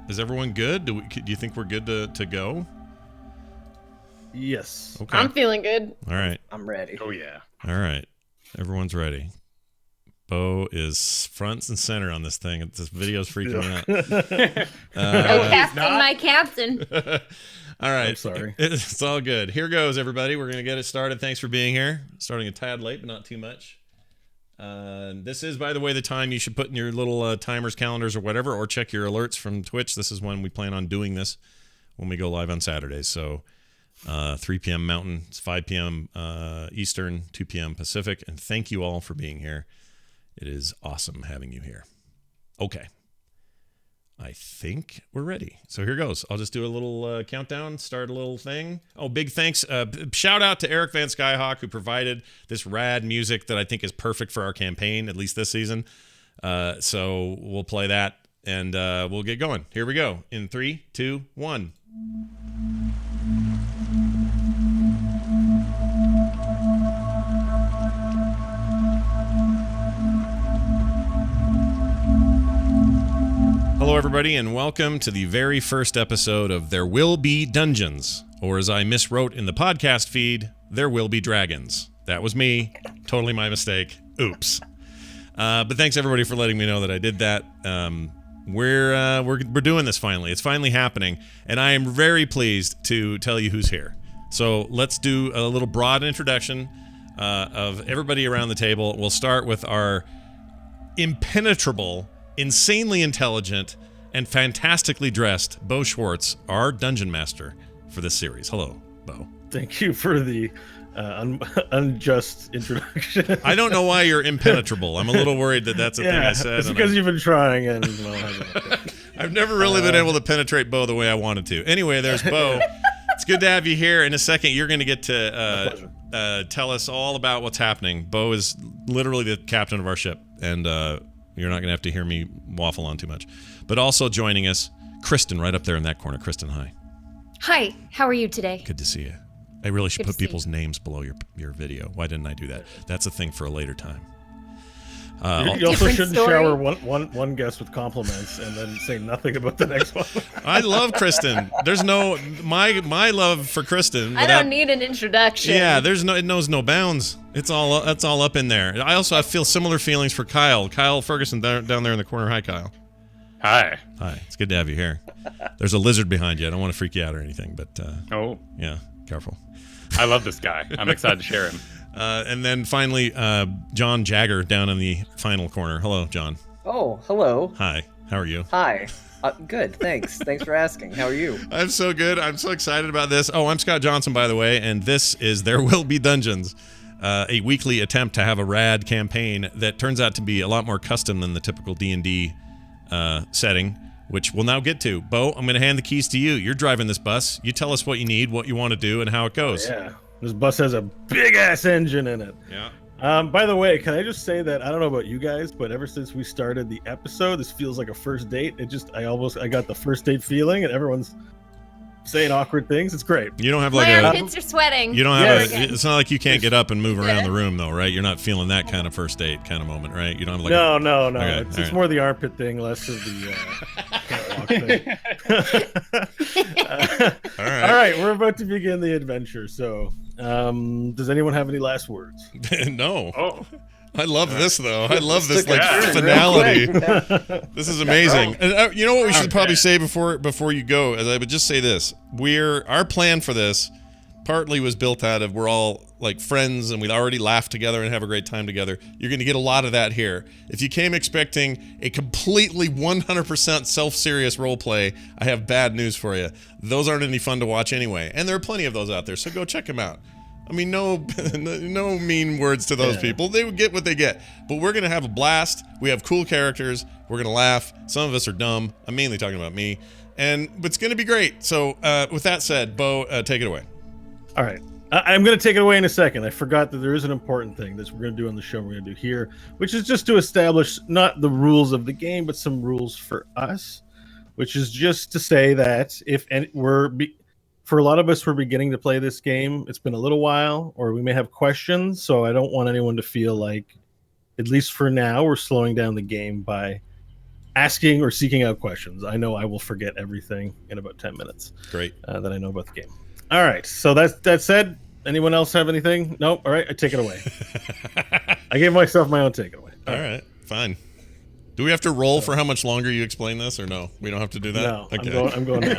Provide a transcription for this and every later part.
Is everyone good? Do you think we're good to go? Yes. Okay. I'm feeling good. All right. I'm ready. Oh, yeah. All right. Everyone's ready. Bo is front and center on this thing. This video's freaking me out. Captain, my captain. All right. I'm sorry. It's all good. Here goes, everybody. We're going to get it started. Thanks for being here. Starting a tad late, but not too much. This is, by the way, the time you should put in your little timers, calendars, or whatever, or check your alerts from Twitch. This is when we plan on doing this when we go live on Saturdays. So 3 p.m. Mountain, it's 5 p.m. Eastern, 2 p.m. Pacific. And thank you all for being here. It is awesome having you here. Okay. I think we're ready. So here goes. I'll just do a little countdown, start a little thing. Oh, big thanks. Shout out to Eric Van Skyhawk, who provided this rad music that I think is perfect for our campaign, at least this season. So we'll play that and we'll get going. Here we go. In 3, 2, 1. Hello, everybody, and welcome to the very first episode of There Will Be Dungeons, or as I miswrote in the podcast feed, There Will Be Dragons. That was me. Totally my mistake. Oops. But thanks, everybody, for letting me know that I did that. We're doing this finally. It's finally happening, and I am very pleased to tell you who's here. So let's do a little broad introduction of everybody around the table. We'll start with our impenetrable, insanely intelligent, and fantastically dressed Bo Schwartz, our dungeon master for this series. Hello, Bo. Thank you for the unjust introduction. I don't know why you're impenetrable. I'm a little worried that that's a thing I said. It's because you've been trying, and I've never really been able to penetrate Bo the way I wanted to. Anyway, there's Bo. It's good to have you here. In a second, you're going to get to tell us all about what's happening. Bo is literally the captain of our ship, and you're not going to have to hear me waffle on too much. But also joining us, Kristen, right up there in that corner. Kristen, hi. Hi, how are you today? Good to see you. I really should put people's names below your video. Why didn't I do that? That's a thing for a later time. You also shouldn't shower one guest with compliments and then say nothing about the next one. I love Kristen. There's no my love for Kristen. I don't need an introduction. Yeah, it knows no bounds. It's all up in there. I feel similar feelings for Kyle. Kyle Ferguson down there in the corner. Hi, Kyle. Hi. Hi. It's good to have you here. There's a lizard behind you. I don't want to freak you out or anything, but yeah, careful. I love this guy. I'm excited to share him. And then finally, John Jagger down in the final corner. Hello, John. Oh, hello. Hi. How are you? Hi. Good, thanks. Thanks for asking. How are you? I'm so good. I'm so excited about this. Oh, I'm Scott Johnson, by the way, and this is There Will Be Dungeons, a weekly attempt to have a rad campaign that turns out to be a lot more custom than the typical D&D setting, which we'll now get to. Bo, I'm going to hand the keys to you. You're driving this bus. You tell us what you need, what you want to do, and how it goes. Yeah. This bus has a big-ass engine in it. Yeah. By the way, can I just say that, I don't know about you guys, but ever since we started the episode, this feels like a first date. I got the first date feeling, and everyone's saying awkward things. It's great. You don't have my armpits are sweating. You don't have it's not like you can't get up and move around the room, though, right? You're not feeling that kind of first date kind of moment, right? You don't have No. Okay, It's more the armpit thing, less of the can't walk thing. All right, we're about to begin the adventure. So, does anyone have any last words? No. Oh. I love this, though. I love this finality. This is amazing. And you know what we should probably say before you go? As I would just say this: our plan for this partly was built out of we're all like friends and we'd already laugh together and have a great time together. You're going to get a lot of that here. If you came expecting a completely 100% self-serious role play, I have bad news for you. Those aren't any fun to watch anyway, and there are plenty of those out there. So go check them out. I mean, no mean words to those people. They would get what they get. But we're going to have a blast. We have cool characters. We're going to laugh. Some of us are dumb. I'm mainly talking about me. And it's going to be great. So with that said, Bo, take it away. All right. I'm going to take it away in a second. I forgot that there is an important thing that we're going to do on the show we're going to do here, which is just to establish not the rules of the game, but some rules for us, which is just to say that for a lot of us, we're beginning to play this game. It's been a little while, or we may have questions, so I don't want anyone to feel like, at least for now, we're slowing down the game by asking or seeking out questions. I know I will forget everything in about 10 minutes. Great. That I know about the game. All right. So that said, anyone else have anything? Nope. All right. I take it away. I gave myself my own take it away. All right. Fine. Do we have to roll for how much longer you explain this, or no? We don't have to do that? No. Okay. I'm going now.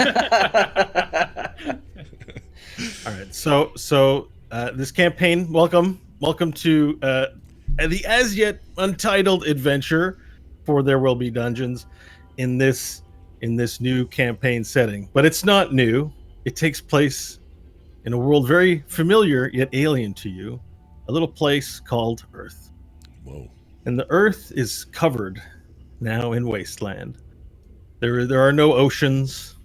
All right. So this campaign, welcome to the as yet untitled adventure for There Will Be Dungeons in this new campaign setting. But it's not new. It takes place in a world very familiar yet alien to you, a little place called Earth. Whoa. And the Earth is covered now in wasteland. There are no oceans.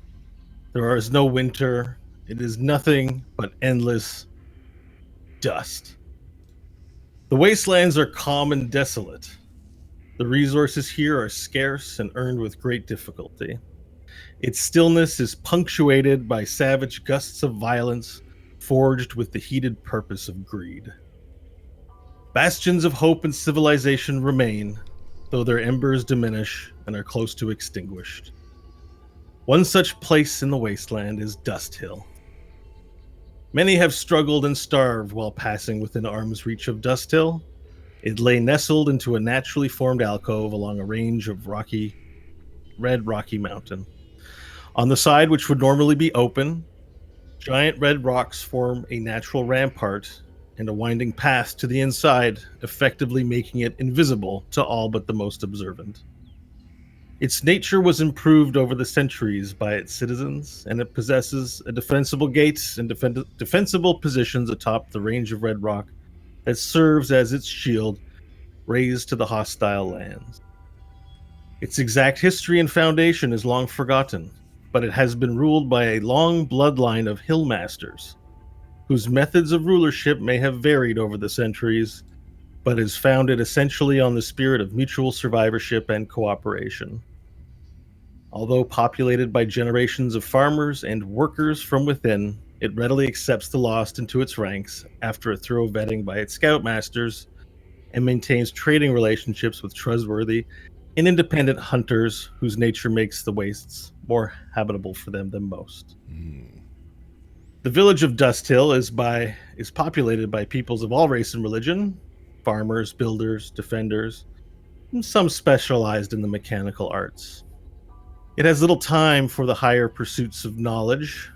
There is no winter. It is nothing but endless dust. The wastelands are calm and desolate. The resources here are scarce and earned with great difficulty. Its stillness is punctuated by savage gusts of violence, forged with the heated purpose of greed. Bastions of hope and civilization remain, though their embers diminish and are close to extinguished. One such place in the wasteland is Dust Hill. Many have struggled and starved while passing within arm's reach of Dust Hill. It lay nestled into a naturally formed alcove along a range of red rocky mountain. On the side, which would normally be open, giant red rocks form a natural rampart and a winding path to the inside, effectively making it invisible to all but the most observant. Its nature was improved over the centuries by its citizens, and it possesses a defensible gates and defensible positions atop the range of red rock that serves as its shield raised to the hostile lands. Its exact history and foundation is long forgotten, but it has been ruled by a long bloodline of hill masters, whose methods of rulership may have varied over the centuries, but is founded essentially on the spirit of mutual survivorship and cooperation. Although populated by generations of farmers and workers from within, it readily accepts the lost into its ranks after a thorough vetting by its scoutmasters and maintains trading relationships with trustworthy and independent hunters whose nature makes the wastes more habitable for them than most. The village of Dust Hill is populated by peoples of all race and religion, farmers, builders, defenders, and some specialized in the mechanical arts. It has little time for the higher pursuits of knowledge.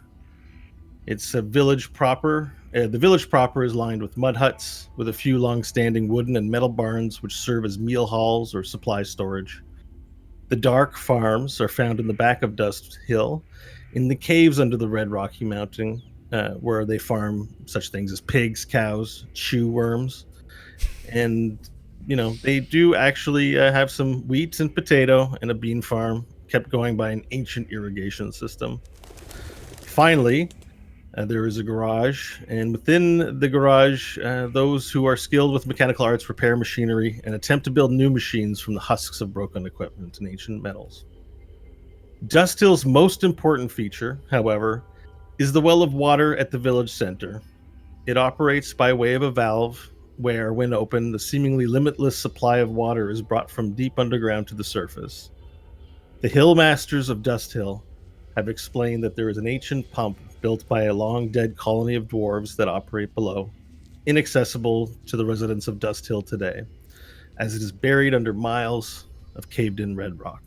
It's a village proper. The village proper is lined with mud huts, with a few long-standing wooden and metal barns which serve as meal halls or supply storage. The dark farms are found in the back of Dust Hill, in the caves under the Red Rocky Mountain, where they farm such things as pigs, cows, chew worms, and they do actually have some wheat and potato and a bean farm kept going by an ancient irrigation system. Finally, there is a garage, and within the garage, those who are skilled with mechanical arts repair machinery and attempt to build new machines from the husks of broken equipment and ancient metals. Dust Hill's most important feature, however, is the well of water at the village center. It operates by way of a valve where, when open, the seemingly limitless supply of water is brought from deep underground to the surface. The hill masters of Dust Hill have explained that there is an ancient pump built by a long-dead colony of dwarves that operate below, inaccessible to the residents of Dust Hill today, as it is buried under miles of caved-in red rock.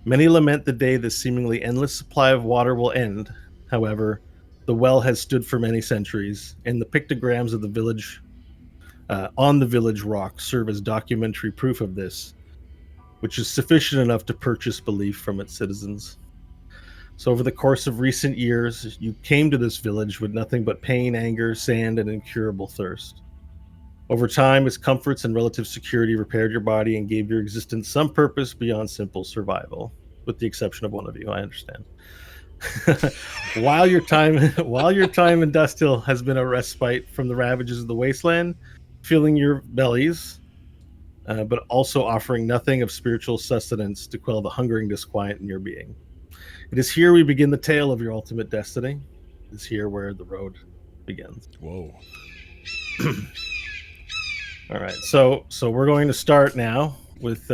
Many lament the day this seemingly endless supply of water will end. However, the well has stood for many centuries, and the pictograms of the village on the village rock serve as documentary proof of this, which is sufficient enough to purchase belief from its citizens. So over the course of recent years, you came to this village with nothing but pain, anger, sand, and incurable thirst. Over time, its comforts and relative security repaired your body and gave your existence some purpose beyond simple survival, with the exception of one of you, I understand. While your time in Dust Hill has been a respite from the ravages of the wasteland, filling your bellies, but also offering nothing of spiritual sustenance to quell the hungering disquiet in your being. It is here we begin the tale of your ultimate destiny. It is here where the road begins. Whoa. All right, so we're going to start now with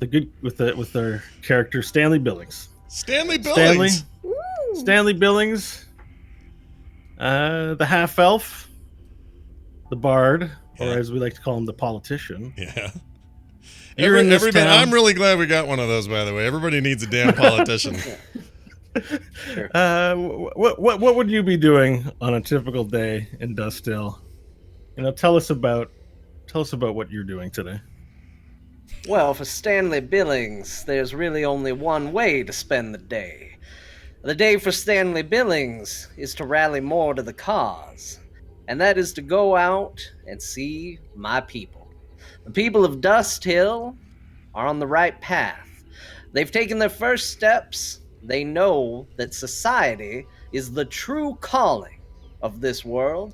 with their character Stanley Billings. Stanley Billings. Stanley Billings, the half elf, the bard, or Yeah. as we like to call him, the politician. Yeah. You're in this Everybody, town. I'm really glad we got one of those, by the way. Everybody needs a damn politician. What would you be doing on a typical day in Dust Hill? Tell us about what you're doing today. Well, for Stanley Billings, there's really only one way to spend the day. The day for Stanley Billings is to rally more to the cause, and that is to go out and see my people. The people of Dust Hill are on the right path. They've taken their first steps. They know that society is the true calling of this world,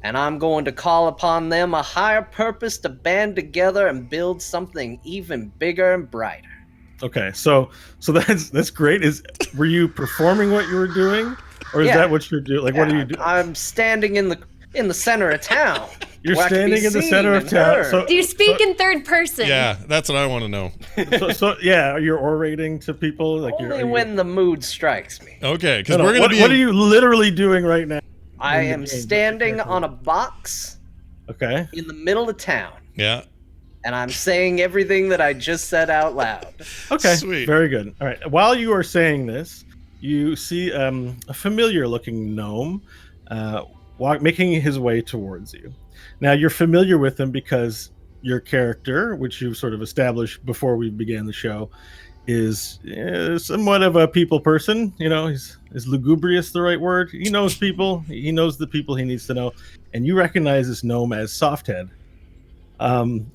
and I'm going to call upon them a higher purpose to band together and build something even bigger and brighter. Okay, so that's great. Were you performing what you were doing, or is Yeah. that what you're doing? Like, what are you doing? I'm standing in the center of town. You're where I can be standing in the seen center of and town. heard. So, Do you speak in third person? Yeah, that's what I want to know. yeah, you're orating to people. Like, Only when the mood strikes me. Okay, because No, we're going to be. What are you literally doing right now? I in the am game? standing on a box Okay. in the middle of town, Yeah. and I'm saying everything that I just said out loud. Okay. Sweet. Very good. All right. While you are saying this, you see a familiar-looking gnome making his way towards you. Now, you're familiar with him because your character, which you've sort of established before we began the show, is somewhat of a people person. Is lugubrious the right word? He knows people. He knows the people he needs to know. And you recognize this gnome as Softhead. And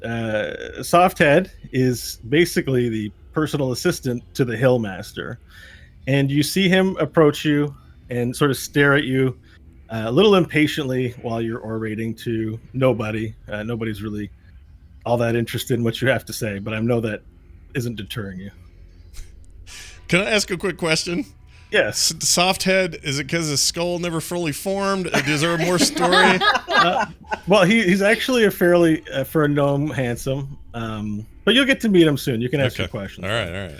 Softhead is basically the personal assistant to the Hillmaster. And you see him approach you and sort of stare at you a little impatiently while you're orating to nobody. Nobody's really all that interested in what you have to say, but I know that isn't deterring you. Can I ask a quick question? Yes. Soft head, is it because his skull never fully formed? Is there more story? Well, he's actually for a gnome, handsome. But you'll get to meet him soon. You can ask your questions. All right.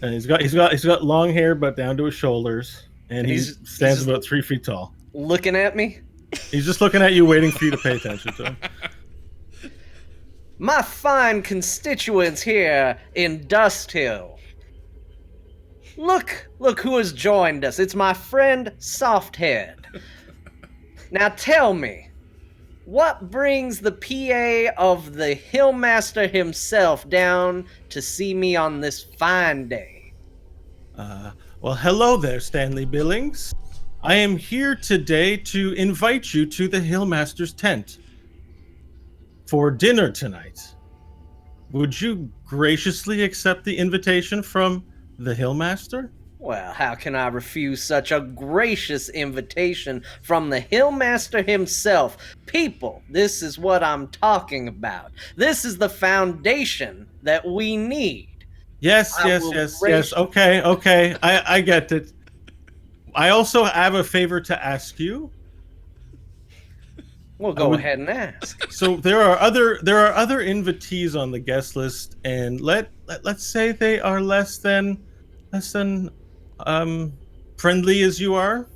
And he's got long hair, but down to his shoulders, and he stands about 3 feet tall. Looking at me? He's just looking at you, waiting for you to pay attention to him. My fine constituents here in Dust Hill. Look who has joined us. It's my friend Softhead. Now tell me, what brings the PA of the Hillmaster himself down to see me on this fine day? Well, hello there, Stanley Billings. I am here today to invite you to the Hillmaster's tent for dinner tonight. Would you graciously accept the invitation from the Hillmaster? Well, how can I refuse such a gracious invitation from the Hillmaster himself? People, this is what I'm talking about. This is the foundation that we need. Yes. Okay. I get it. I also have a favor to ask you. Well, go ahead and ask. So there are other invitees on the guest list, and let's say they are less than friendly as you are.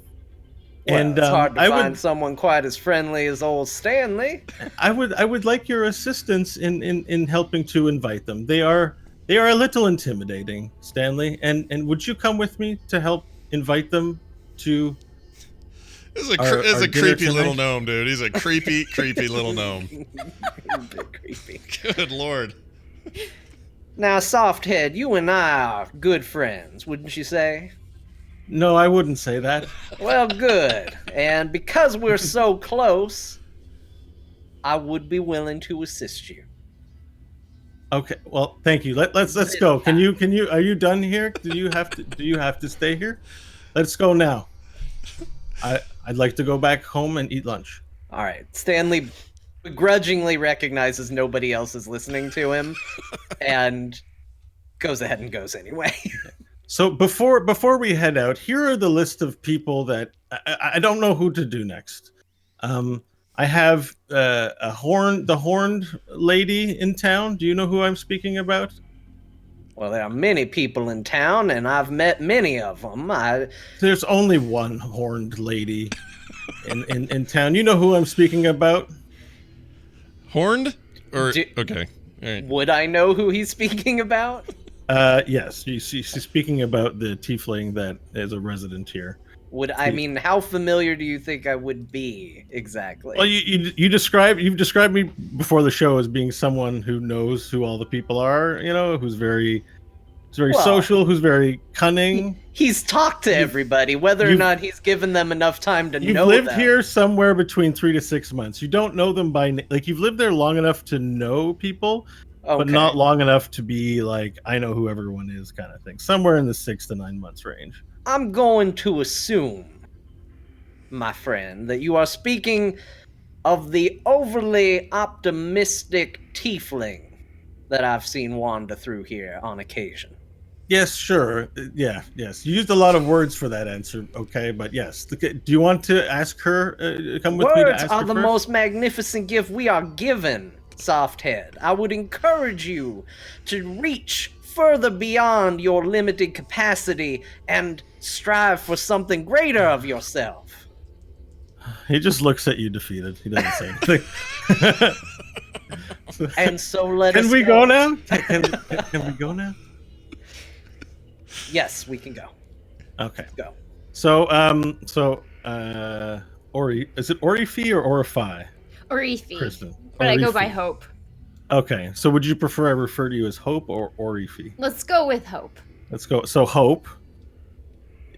Well, And it's hard to find someone quite as friendly as old Stanley. I would like your assistance in helping to invite them. They are a little intimidating, Stanley, and would you come with me to help invite them to? This is a dinner creepy little tonight? gnome, dude. He's a creepy little gnome. A bit creepy. Good lord. Now, Softhead, you and I are good friends, wouldn't you say? No, I wouldn't say that. Well, good. And because we're so close, I would be willing to assist you. Okay. Well, thank you. Let's go. Can you? Are you done here? Do you have to stay here? Let's go now. I'd like to go back home and eat lunch. All right. Stanley begrudgingly recognizes nobody else is listening to him and goes ahead and goes anyway. So before we head out, here are the list of people that I don't know who to do next. I have the horned lady in town. Do you know who I'm speaking about? Well, there are many people in town, and I've met many of them. There's only one horned lady in town. You know who I'm speaking about? Horned? Or okay. All right. Would I know who he's speaking about? Yes. She's speaking about the tiefling that is a resident here. I mean, how familiar do you think I would be exactly? Well, you've described me before the show as being someone who knows who all the people are. You know, who's very social, who's very cunning. He's talked to everybody, whether or not he's given them enough time to know them. You've lived here somewhere between 3 to 6 months. You don't know them by like you've lived there long enough to know people, but not long enough to be like I know who everyone is kind of thing. Somewhere in the 6 to 9 months range. I'm going to assume, my friend, that you are speaking of the overly optimistic tiefling that I've seen wander through here on occasion. Yes, sure. Yes. You used a lot of words for that answer, okay? But yes. Do you want to ask her, come with me to ask her Words are the first? most magnificent gift we are given, Softhead. I would encourage you to reach further beyond your limited capacity and strive for something greater of yourself. He just looks at you defeated. He doesn't say anything. And so let us Can we go now? Can we go now? Yes, we can go. Okay. Go. So, Ori, is it Orifi or Orify? Orifi. Kristen. But I go Orifi. by Hope. Okay. So, would you prefer I refer to you as Hope or Orifi? Let's go with Hope. Let's go. So, Hope.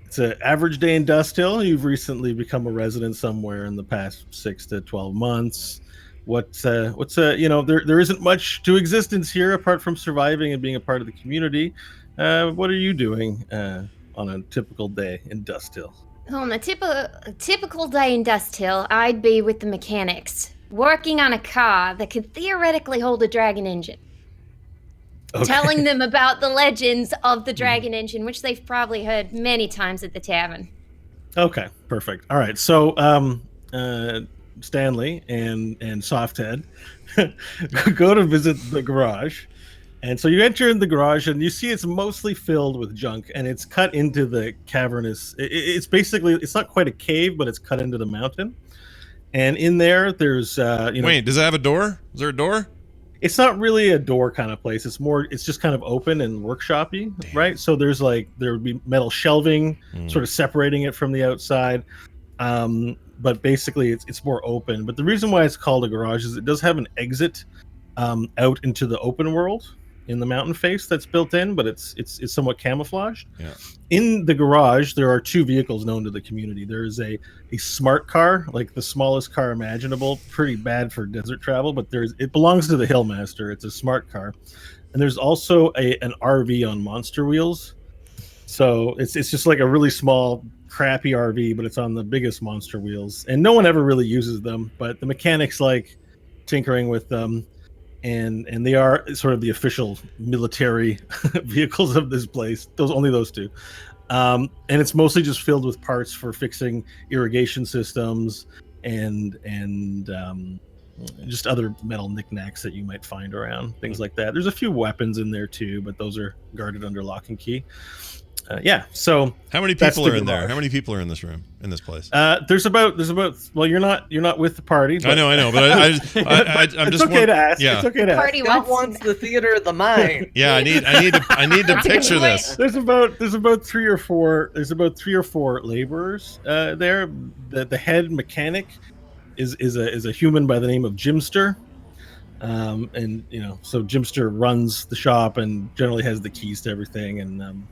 It's an average day in Dust Hill. You've recently become a resident somewhere in the past 6 to 12 months. What's there isn't much to existence here apart from surviving and being a part of the community. What are you doing on a typical day in Dust Hill? On a typical day in Dust Hill, I'd be with the mechanics, working on a car that could theoretically hold a dragon engine. Okay. Telling them about the legends of the dragon engine, which they've probably heard many times at the tavern. Okay, perfect. All right, so Stanley and Softhead go to visit the garage. And so you enter in the garage and you see it's mostly filled with junk and it's cut into the cavernous. It's basically, it's not quite a cave, but it's cut into the mountain. And in there's, Wait, does it have a door? Is there a door? It's not really a door kind of place. It's just kind of open and workshoppy, right? So there would be metal shelving sort of separating it from the outside. But basically it's more open. But the reason why it's called a garage is it does have an exit out into the open world in the mountain face that's built in, but it's somewhat camouflaged. Yeah. In the garage, there are 2 vehicles known to the community. There is a smart car, like the smallest car imaginable, pretty bad for desert travel, but it belongs to the Hillmaster. It's a smart car. And there's also an RV on monster wheels. So it's just like a really small, crappy RV, but it's on the biggest monster wheels. And no one ever really uses them, but the mechanics like tinkering with them. And they are sort of the official military vehicles of this place. Only those 2. And it's mostly just filled with parts for fixing irrigation systems and just other metal knickknacks that you might find around, things like that. There's a few weapons in there too, but those are guarded under lock and key. So how many people are in there? How many people are in this room, in this place? There's about. Well, you're not with the party. But I know, but I'm it's just okay to ask. Yeah. It's okay to ask. Party wants the theater of the mind. Yeah, I need to picture this. There's about 3 or 4. There's about 3 or 4 laborers there. The head mechanic is a human by the name of Jimster. And so Jimster runs the shop and generally has the keys to everything. And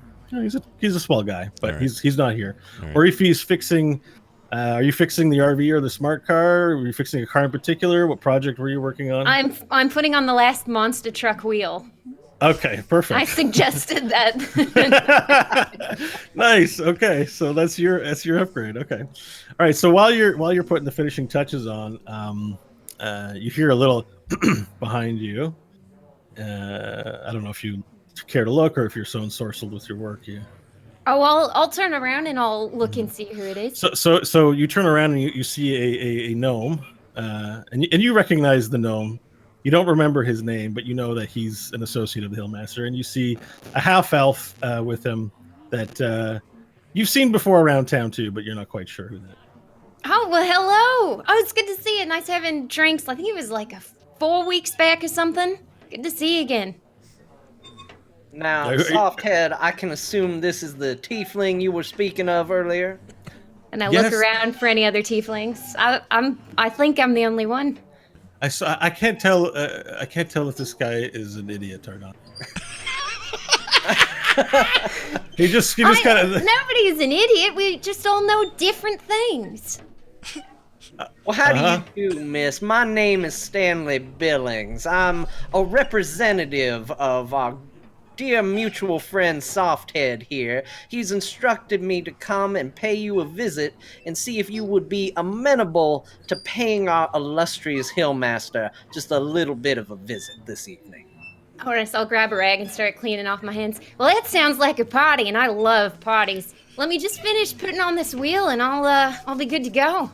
he's a small guy, but right. he's not here. Right. Or if he's fixing, are you fixing the RV or the smart car? Are you fixing a car in particular? What project were you working on? I'm putting on the last monster truck wheel. Okay, perfect. I suggested that. Nice. Okay, so that's your upgrade. Okay, all right. So while you're putting the finishing touches on, you hear a little behind you. I don't know if you care to look or if you're so ensorcelled with your work. Oh, I'll turn around and I'll look and see who it is. So you turn around and you see a gnome and you recognize the gnome. You don't remember his name, but you know that he's an associate of the Hillmaster, and you see a half elf with him that you've seen before around town too, but you're not quite sure who that is. Oh, well, hello. Oh, it's good to see you. Nice having drinks. I think it was like 4 weeks back or something. Good to see you again. Now, Are- Softhead, I can assume this is the tiefling you were speaking of earlier. And I Yes. look around for any other tieflings. I think I'm the only one. I can't tell. I can't tell if this guy is an idiot or not. he just kind of. Nobody's an idiot. We just all know different things. Well, how do you do, miss? My name is Stanley Billings. I'm a representative of our dear mutual friend Softhead here. He's instructed me to come and pay you a visit and see if you would be amenable to paying our illustrious Hillmaster just a little bit of a visit this evening. Alright, so I'll grab a rag and start cleaning off my hands. Well, that sounds like a party, and I love parties. Let me just finish putting on this wheel, and I'll be good to go.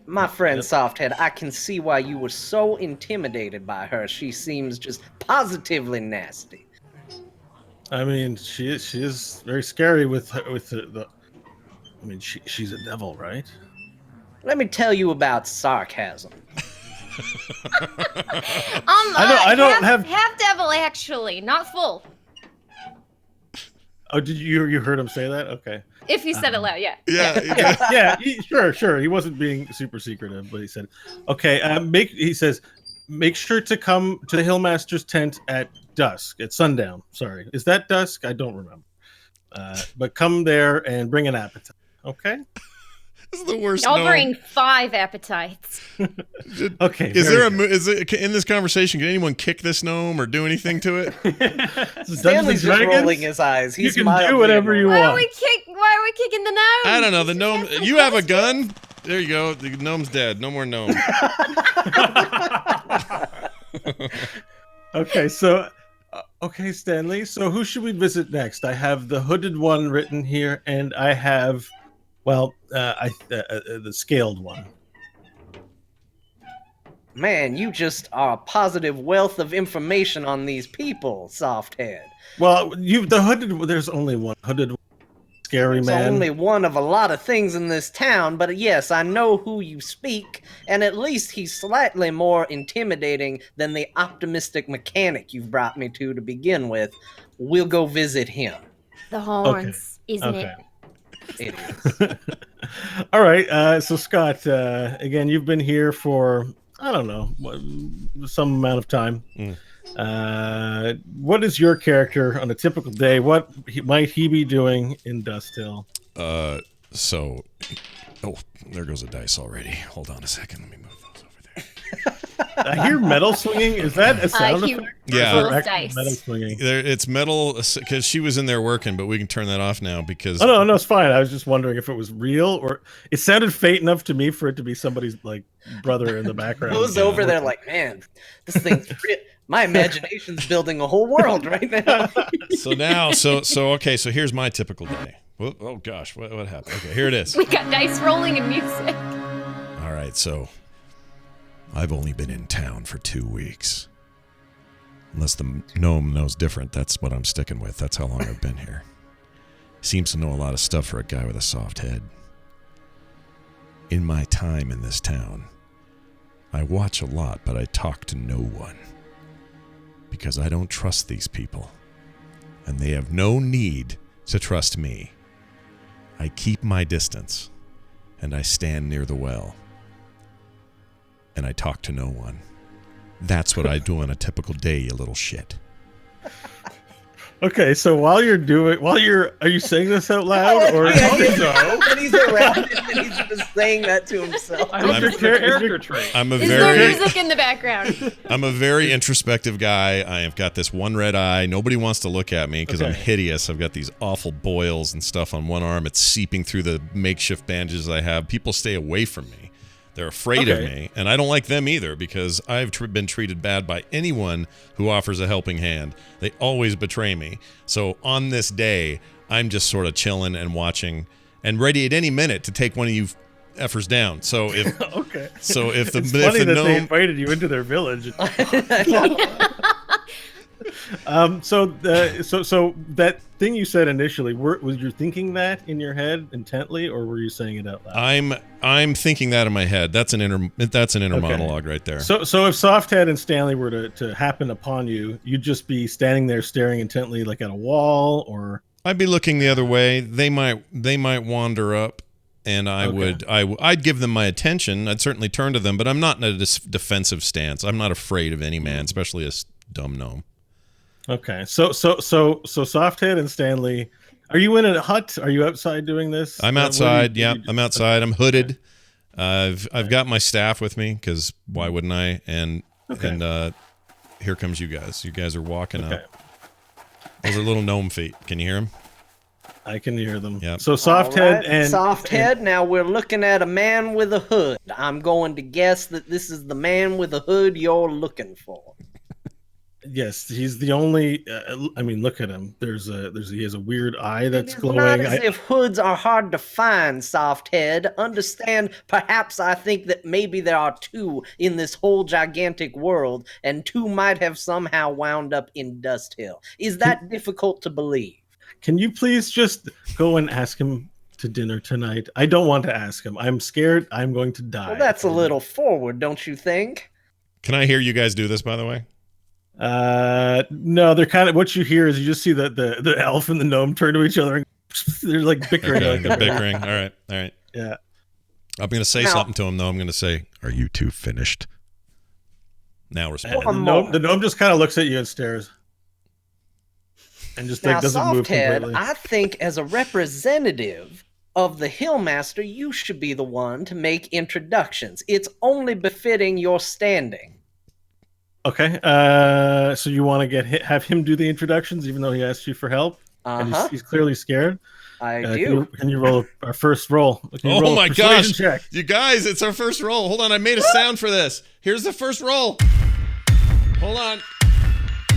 My friend Softhead, I can see why you were so intimidated by her. She seems just positively nasty. I mean, she is very scary with the. I mean, she's a devil, right? Let me tell you about sarcasm. I don't have. half devil actually, not full. Oh, did you heard him say that? Okay. If you said it loud, yeah. Yeah. Sure. He wasn't being super secretive, but he said, "Okay, he says, make sure to come to the Hillmaster's tent at dusk, at sundown. Sorry, is that dusk? I don't remember. But come there and bring an appetite. Okay. This is the worst. I'll gnome. bring 5 appetites. Okay. Is there is it in this conversation? Can anyone kick this gnome or do anything to it? Stanley's just rolling his eyes. You He's can mildly do whatever you Why are want. we kicking the gnome? I don't know. The gnome. You have a gun. There you go. The gnome's dead. No more gnome. Okay, so Stanley. So who should we visit next? I have the hooded one written here, and I have, the scaled one. Man, you just are a positive wealth of information on these people, Softhead. Well, the hooded. There's only one hooded, scary It's man. only one of a lot of things in this town, but yes, I know who you speak, and at least he's slightly more intimidating than the optimistic mechanic you've brought me to begin with. We'll go visit him. The horns, isn't it? It is. All right. So Scott, again, you've been here for I don't know some amount of time. What is your character on a typical day? What might he be doing in Dust Hill? So, there goes a dice already. Hold on a second. Let me move those over there. I hear metal swinging. Is that a sound he effect? Yeah. Or rolls actual dice. metal swinging? It's metal because she was in there working, but we can turn that off now because. Oh no, it's fine. I was just wondering if it was real or it sounded faint enough to me for it to be somebody's like brother in the background. Who's over there like, man, this thing's real. My imagination's building a whole world right now. Okay. So here's my typical day. Oh gosh, what happened? Okay, here it is. We got dice rolling and music. All right, so I've only been in town for 2 weeks. Unless the gnome knows different, that's what I'm sticking with. That's how long I've been here. Seems to know a lot of stuff for a guy with a soft head. In my time in this town, I watch a lot, but I talk to no one. Because I don't trust these people. And they have no need to trust me. I keep my distance. And I stand near the well. And I talk to no one. That's what I do on a typical day, you little shit. Okay, so are you saying this out loud or? And he's around it and he's just saying that to himself. I love your character trait. Is there music in the background? I'm a very introspective guy. I have got this one red eye. Nobody wants to look at me because I'm hideous. I've got these awful boils and stuff on one arm. It's seeping through the makeshift bandages I have. People stay away from me. They're afraid of me, and I don't like them either because I've been treated bad by anyone who offers a helping hand. They always betray me. So on this day, I'm just sort of chilling and watching and ready at any minute to take one of you effers down. So if Okay. so if the It's if funny the that they gnome invited you into their village. So that thing you said initially, was you thinking that in your head intently, or were you saying it out loud? I'm thinking that in my head. That's an inner Okay. monologue right there. So if Softhead and Stanley were to happen upon you, you'd just be standing there staring intently, like at a wall, or I'd be looking the other way. They might wander up, and I'd give them my attention. I'd certainly turn to them, but I'm not in a defensive stance. I'm not afraid of any man, especially a dumb gnome. okay. So Softhead and Stanley, are you in a hut? Are you outside doing this? I'm outside. I'm outside. I'm hooded. I've got my staff with me because why wouldn't I? And here comes you guys. You guys are walking up. Those are little gnome feet. Can you hear them? I can hear them. Yep. So Softhead and Softhead. Now we're looking at a man with a hood. I'm going to guess that this is the man with a hood you're looking for. yes, he's the only. I mean, look at him. He has a weird eye that's It's glowing. not as if hoods are hard to find, Softhead. Understand, perhaps I think that maybe there are two in this whole gigantic world, and two might have somehow wound up in Dust Hill. Is that difficult to believe? Can you please just go and ask him to dinner tonight? I don't want to ask him. I'm scared I'm going to die. Well, that's a little forward, don't you think? Can I hear you guys do this, by the way? No, they're kind of, what you hear is you just see the elf and the gnome turn to each other and they're like bickering. Okay, like they're bickering. All right. Yeah. I'm going to say Now- something to him, though. I'm going to say, "Are you two finished?" Now And respond. the gnome just kind of looks at you and stares. And just Now, doesn't move Softhead, completely. I think as a representative of the Hillmaster, you should be the one to make introductions. It's only befitting your standing. Okay. So you want to have him do the introductions, even though he asked you for help, and Uh-huh, he's clearly scared. I Can do. you roll our first roll? Can you roll a Oh my persuasion gosh. check? You guys, it's our first roll. Hold on, I made a sound for this. Here's the first roll. Hold on.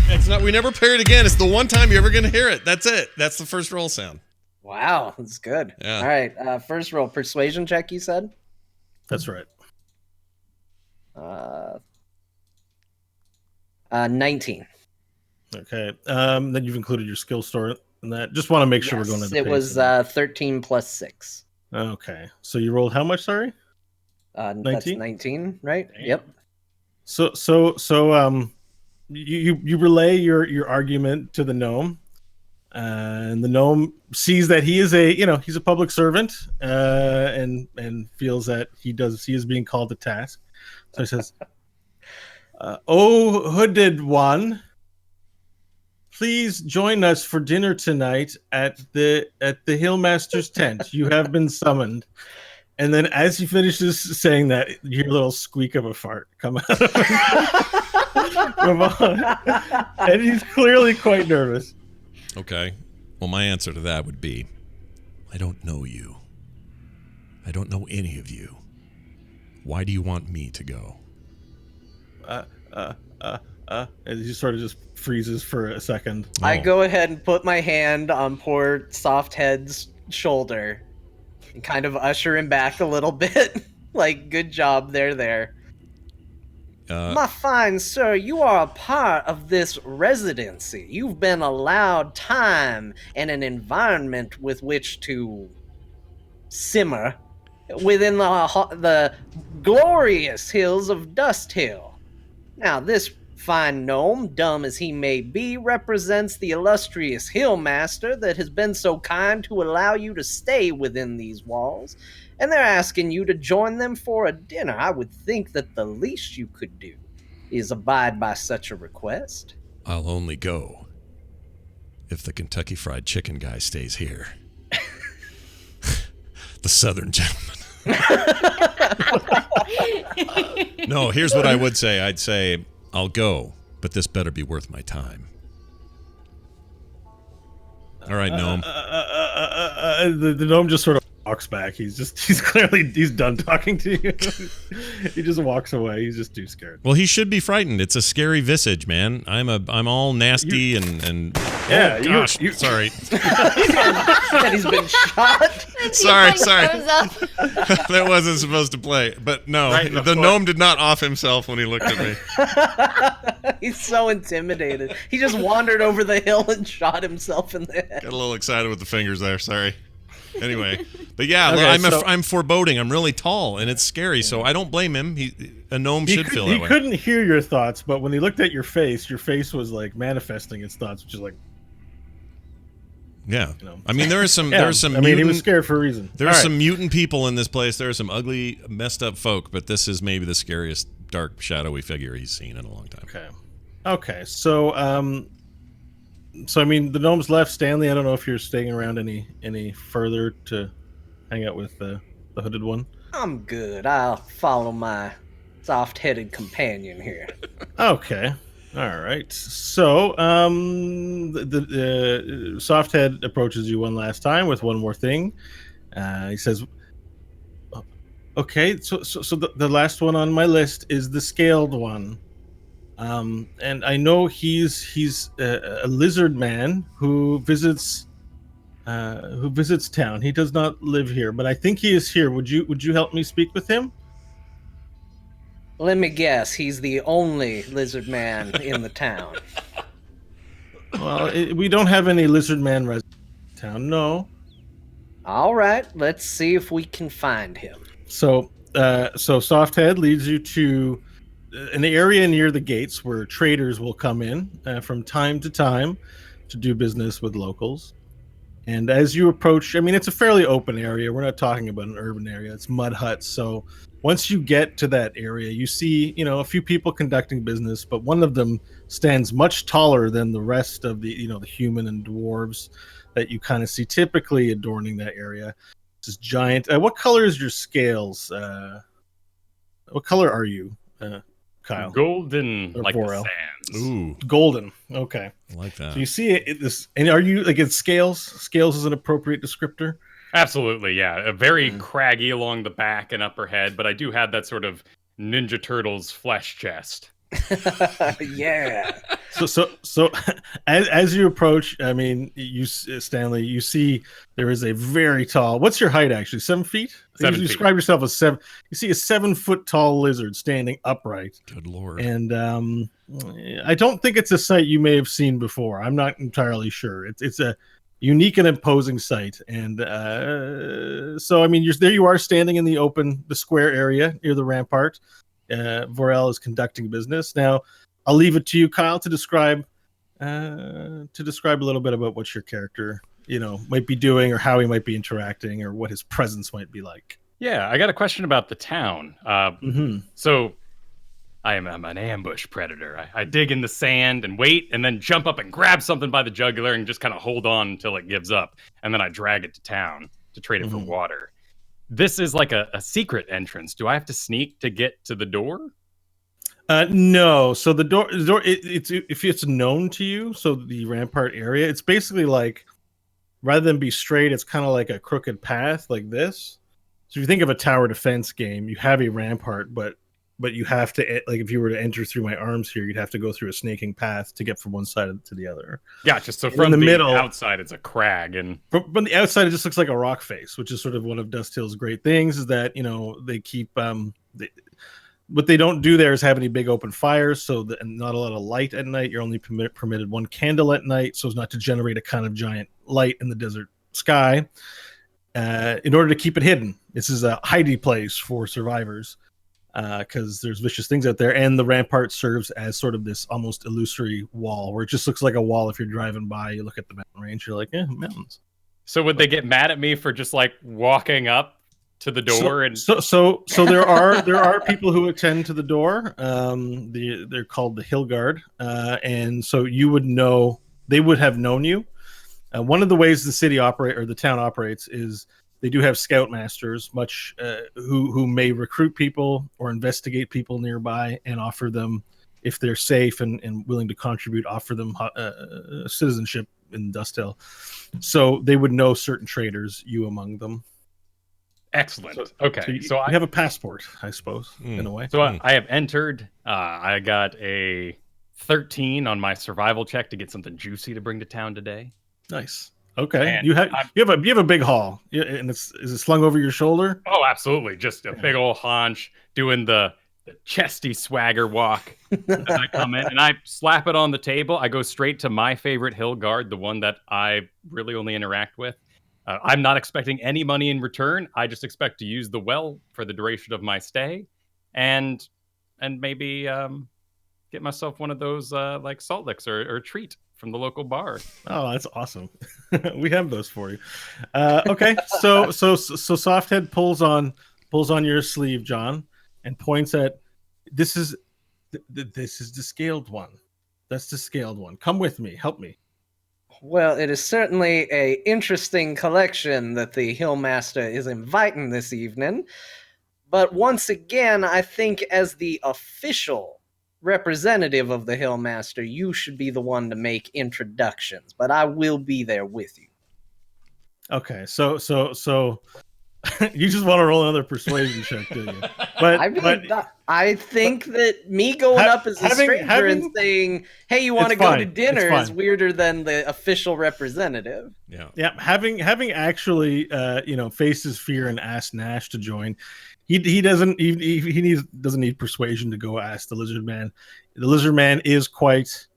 It's not. We never pair it again. It's the one time you're ever going to hear it. That's it. That's the first roll sound. Wow, that's good. Yeah. All right, first roll, persuasion check, you said? That's right. 19. Okay. Then you've included your skill store in that. Just want to make sure we're going to the It pace was of it. 13 plus 6. Okay. So you rolled how much? Sorry. That's 19? 19, right? Damn. Yep. So you relay your argument to the gnome, and the gnome sees that he is he's a public servant, and feels that he is being called to task. So he says, "Oh, hooded one, please join us for dinner tonight at the Hillmaster's tent. You have been summoned." And then as he finishes saying that, you hear a little squeak of a fart come out of Ramon. And he's clearly quite nervous. Okay. Well, my answer to that would be, I don't know you. I don't know any of you. Why do you want me to go? And he sort of just freezes for a second. I Oh. go ahead and put my hand on poor Softhead's shoulder and kind of usher him back a little bit. Like, good job, there. My fine sir, you are a part of this residency. You've been allowed time and an environment with which to simmer within the glorious hills of Dust Hill. Now, this fine gnome, dumb as he may be, represents the illustrious Hillmaster that has been so kind to allow you to stay within these walls, and they're asking you to join them for a dinner. I would think that the least you could do is abide by such a request. I'll only go if the Kentucky Fried Chicken guy stays here. The Southern gentleman. No, here's what I would say. I'd say, I'll go, but this better be worth my time. All right, gnome. The gnome just sort of walks back. He's done talking to you. He just walks away. He's just too scared. Well, he should be frightened. It's a scary visage, man. I'm all nasty and Yeah, Oh, gosh. you Sorry. That he's been shot. Sorry. Shows up. That wasn't supposed to play. But no, Right in the the foot. gnome did not off himself when he looked at me. He's so intimidated. He just wandered over the hill and shot himself in the head. Got a little excited with the fingers there. Sorry. Anyway, but yeah, Okay, I'm foreboding. I'm really tall, and it's scary. So I don't blame him. A gnome should feel that he way. couldn't hear your thoughts, but when he looked at your face was like manifesting its thoughts, which is like, Yeah. you know. I mean, there are some. Yeah, There's some. I mean, he mutant, was scared for a reason. There's All right. some mutant people in this place. There are some ugly, messed up folk. But this is maybe the scariest, dark, shadowy figure he's seen in a long time. Okay. So I mean, the gnome's left. Stanley, I don't know if you're staying around any further to hang out with the hooded one. I'm good. I'll follow my soft-headed companion here. Okay. All right. So, the Softhead approaches you one last time with one more thing. He says, "Okay, so the last one on my list is the scaled one, and I know he's a lizard man who visits town. He does not live here, but I think he is here. Would you help me speak with him?" Let me guess, he's the only lizard man in the town. Well, we don't have any lizard man residents in town. No. All right, let's see if we can find him. So Softhead leads you to an area near the gates where traders will come in from time to time to do business with locals. And as you approach, I mean, it's a fairly open area. We're not talking about an urban area. It's mud huts. So once you get to that area, you see, a few people conducting business, but one of them stands much taller than the rest of the human and dwarves that you kind of see typically adorning that area. This is giant. What color is your scales? What color are you, Kyle? Golden, Or like Vorel. the sands. Ooh, Golden. Okay. I like that. So you see this, and are you like it's scales? Scales is an appropriate descriptor. Absolutely, yeah. A very craggy along the back and upper head, but I do have that sort of Ninja Turtles flesh chest. Yeah. So as you approach, I mean, Stanley, you see there is a very tall. What's your height actually? 7 feet. 7 You feet. describe yourself as 7. You see a 7-foot tall lizard standing upright, Good lord. and I don't think it's a sight you may have seen before. I'm not entirely sure. It's a unique and imposing sight, and so I mean, you are standing in the square area near the rampart. Vorel is conducting business. Now, I'll leave it to you, Kyle, to describe a little bit about what your character, might be doing, or how he might be interacting, or what his presence might be like. Yeah, I got a question about the town. So, I'm an ambush predator. I dig in the sand and wait, and then jump up and grab something by the jugular and just kind of hold on until it gives up, and then I drag it to town to trade it for water. This is like a secret entrance. Do I have to sneak to get to the door? No. So the door, it's if it's known to you, so the rampart area, it's basically like, rather than be straight, it's kind of like a crooked path like this. So if you think of a tower defense game, you have a rampart, but you have to, like, if you were to enter through my arms here, you'd have to go through a snaking path to get from one side to the other. Gotcha. So In from the the middle- outside, it's a crag, and From the outside, it just looks like a rock face, which is sort of one of Dust Hill's great things, is that, they keep, what they don't do there is have any big open fires, and not a lot of light at night. You're only permitted one candle at night, so as not to generate a kind of giant light in the desert sky. In order to keep it hidden, this is a hidey place for survivors, because there's vicious things out there, and the rampart serves as sort of this almost illusory wall, where it just looks like a wall. If you're driving by, you look at the mountain range, you're like, mountains. so would they get mad at me for just like walking up to the door and So there are people who attend to the door. They're called the Hill Guard, and so you would know, they would have known you. One of the ways the town operates is they do have scoutmasters, who may recruit people or investigate people nearby and offer them, if they're safe and willing to contribute, offer them citizenship in Dust Hill. So they would know certain traders, you among them. excellent. Okay, So you have a passport, I suppose, in a way. So I have entered. I got a 13 on my survival check to get something juicy to bring to town today. Nice. Okay. And You have a big haul, and is it slung over your shoulder? Oh, absolutely. Just a big old haunch doing the chesty swagger walk as I come in, and I slap it on the table. I go straight to my favorite hill guard, the one that I really only interact with. I'm not expecting any money in return. I just expect to use the well for the duration of my stay, and maybe get myself one of those like salt licks or a treat from the local bar. Oh, that's awesome. We have those for you. Okay, so Softhead pulls on your sleeve, John, and points at this is the scaled one. That's the scaled one. Come with me. Help me. Well, it is certainly a interesting collection that the Hillmaster is inviting this evening. But once again, I think as the official representative of the Hillmaster, you should be the one to make introductions. But I will be there with you. Okay, so you just want to roll another persuasion check, do you? But I think that me going up as a stranger and saying, "Hey, you want to go to dinner?" is weirder than the official representative. Yeah. Having actually, faced his fear and asked Nash to join, he doesn't need persuasion to go ask the Lizard Man. The Lizard Man is quite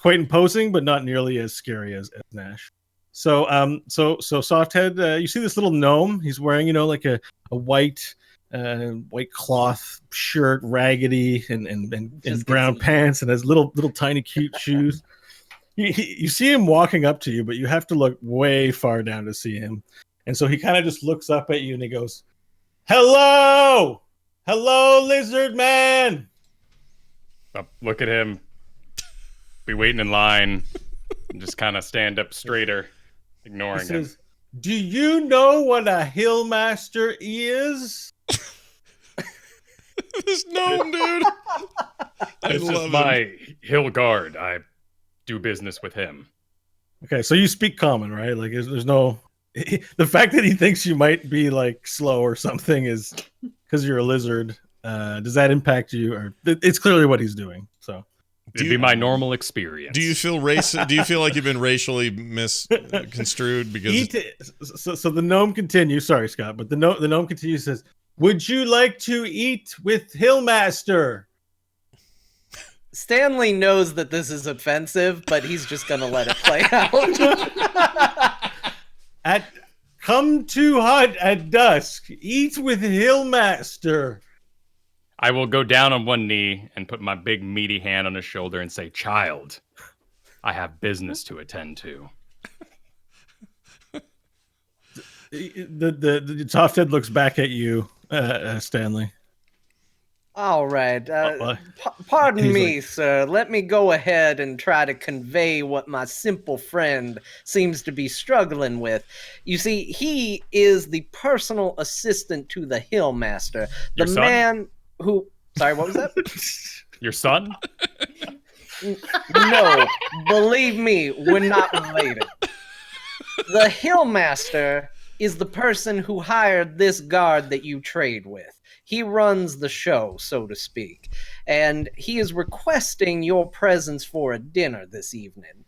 imposing, but not nearly as scary as Nash. So Softhead, you see this little gnome. He's wearing, like a white cloth shirt, raggedy, and brown pants, and has little tiny cute shoes. You see him walking up to you, but you have to look way far down to see him. And so he kind of just looks up at you and he goes, "Hello, Lizard Man." Look at him. Be waiting in line and just kind of stand up straighter. Ignoring him. Do you know what a Hillmaster is? This gnome, dude. This is my hill guard. I do business with him. Okay, so you speak common, right? Like, there's no... The fact that he thinks you might be, like, slow or something is because you're a lizard. Does that impact you? Or it's clearly what he's doing, so... It'd be my normal experience. Do you feel Do you feel like you've been racially misconstrued? Because so the gnome continues. Sorry, Scott, but the gnome continues. Says, "Would you like to eat with Hillmaster?" Stanley knows that this is offensive, but he's just gonna let it play out. Come to hut at dusk. Eat with Hillmaster. I will go down on one knee and put my big meaty hand on his shoulder and say, "Child, I have business to attend to." The Softhead looks back at you, Stanley. All right. Pardon me, sir. Let me go ahead and try to convey what my simple friend seems to be struggling with. You see, he is the personal assistant to the Hillmaster. The man who... Sorry, what was that? Your son? No, believe me, we're not related. The Hillmaster is the person who hired this guard that you trade with. He runs the show, so to speak, and he is requesting your presence for a dinner this evening.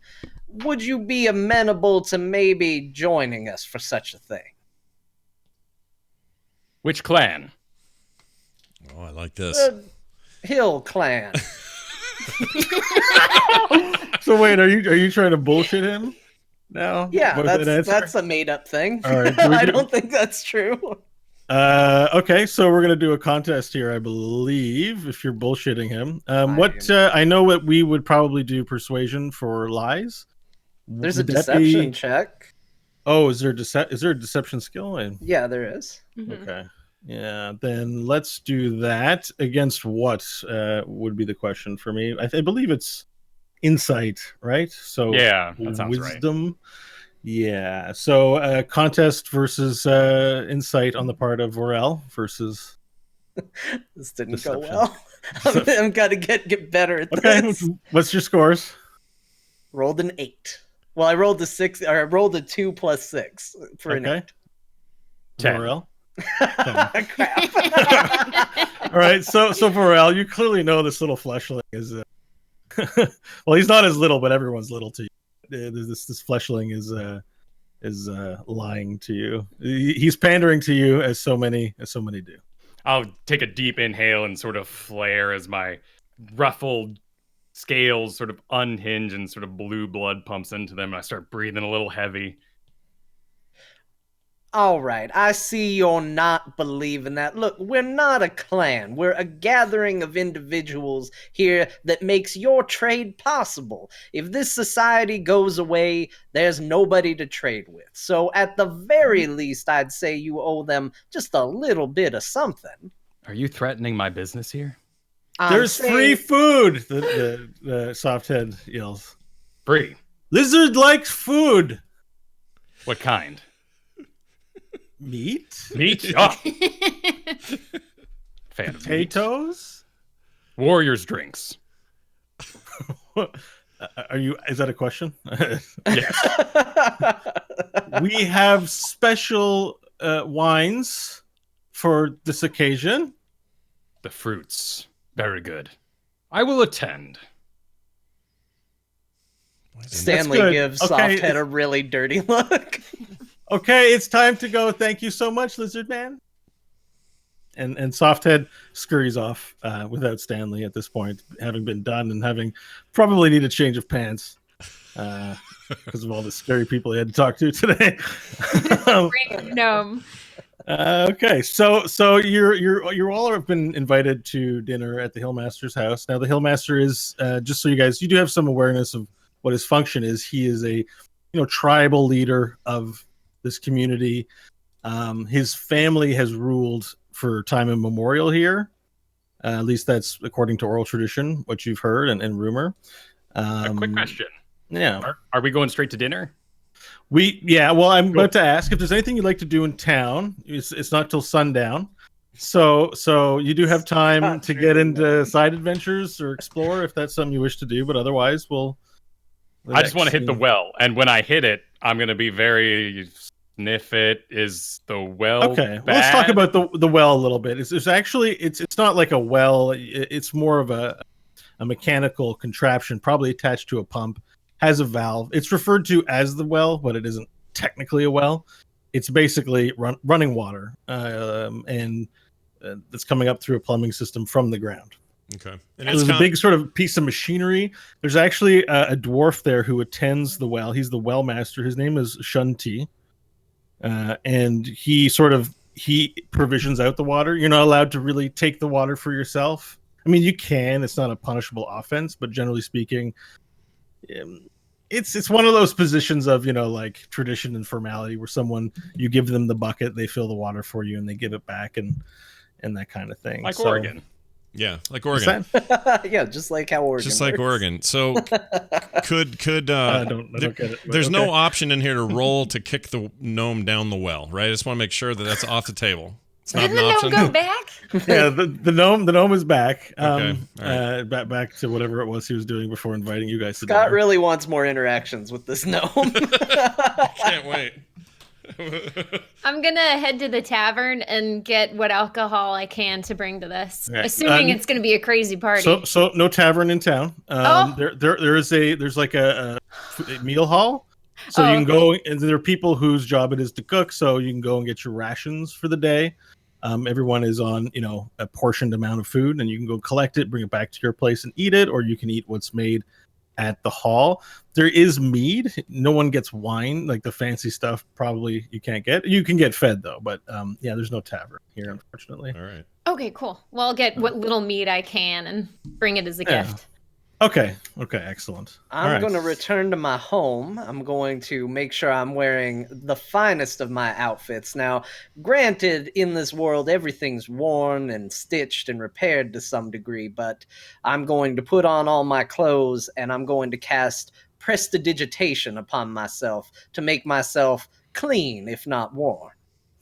Would you be amenable to maybe joining us for such a thing? Which clan? Oh, I like this. Hill clan. So wait, are you trying to bullshit him now? Yeah, that's a made up thing. All right, I don't think that's true. Okay, so we're gonna do a contest here, I believe. If you're bullshitting him, I know what we would probably do persuasion for lies. There's a deception check. Oh, is there a deception skill? Yeah, there is. Mm-hmm. Okay. Yeah, then let's do that. Against what would be the question for me? I believe it's insight, right? So yeah, that sounds wisdom. right. Yeah. So contest versus insight on the part of Vorel versus. This didn't deception. go well. I'm gotta get better at okay, this. what's your scores? Rolled an 8. Well, I rolled a 6. Or I rolled a 2 plus 6 for an 8. 10. Vorel. Crap. All right, so Vorel, you clearly know this little fleshling is Well, he's not as little, but everyone's little to you. This fleshling is lying to you. He's pandering to you as so many do. I'll take a deep inhale and sort of flare as my ruffled scales sort of unhinge and sort of blue blood pumps into them. And I start breathing a little heavy. All right, I see you're not believing that. Look, we're not a clan. We're a gathering of individuals here that makes your trade possible. If this society goes away, there's nobody to trade with. So at the very least, I'd say you owe them just a little bit of something. Are you threatening my business here? There's free food, the soft head yells. Free? Lizard likes food. What kind? Meat? Meat? Oh. Fan of meat. Potatoes? Warriors drinks. Is that a question? Yes. We have special wines for this occasion. The fruits. Very good. I will attend. Stanley gives Okay. Softhead a really dirty look. Okay, it's time to go. Thank you so much, Lizard Man. And Softhead scurries off without Stanley at this point, having been done and having probably need a change of pants because of all the scary people he had to talk to today. Great gnome. Okay, so you all have been invited to dinner at the Hillmaster's house. Now the Hillmaster is just so you do have some awareness of what his function is. He is a tribal leader of this community. His family has ruled for time immemorial here. At least that's according to oral tradition, what you've heard and rumor. A quick question. Yeah. Are we going straight to dinner? Well, I'm about to ask if there's anything you'd like to do in town. It's not till sundown. So you do have time to get into side adventures or explore if that's something you wish to do, but otherwise I just want to hit the well, and when I hit it, I'm going to be very sniff it. Is the well okay? bad? Well, let's talk about the well a little bit. It's actually it's not like a well. It's more of a mechanical contraption, probably attached to a pump. Has a valve. It's referred to as the well, but it isn't technically a well. It's basically running water, and that's coming up through a plumbing system from the ground. Okay. And there's a big sort of piece of machinery. There's actually a dwarf there who attends the well. He's the well master. His name is Shunti. And he provisions out the water. You're not allowed to really take the water for yourself. I mean, you can. It's not a punishable offense, but generally speaking, it's one of those positions of, like tradition and formality where you give them the bucket, they fill the water for you, and they give it back and that kind of thing. Like Oregon. Yeah, like Oregon. Yeah, just like how Oregon. Just like works. Oregon. So could I don't get it. There's no option in here to roll to kick the gnome down the well, right? I just want to make sure that's off the table. It's not Didn't an the option. gnome go back? Yeah, the gnome is back. Okay, all right. Back to whatever it was he was doing before inviting you guys to Scott dinner. really wants more interactions with this gnome. Can't wait. I'm gonna head to the tavern and get what alcohol I can to bring to this, Right. assuming it's gonna be a crazy party. So no tavern in town. Oh. There's like a meal hall. So you can go, and there are people whose job it is to cook. So you can go and get your rations for the day. Everyone is on, a portioned amount of food, and you can go collect it, bring it back to your place and eat it, or you can eat what's made at the hall. There is mead. No one gets wine, like the fancy stuff. Probably you can't get. You can get fed though, but there's no tavern here, unfortunately. All right. Okay, cool. Well, I'll get what little meat I can and bring it as a gift. Okay, excellent. I'm going to return to my home. I'm going to make sure I'm wearing the finest of my outfits. Now, granted, in this world, everything's worn and stitched and repaired to some degree, but I'm going to put on all my clothes and I'm going to cast prestidigitation upon myself to make myself clean, if not worn.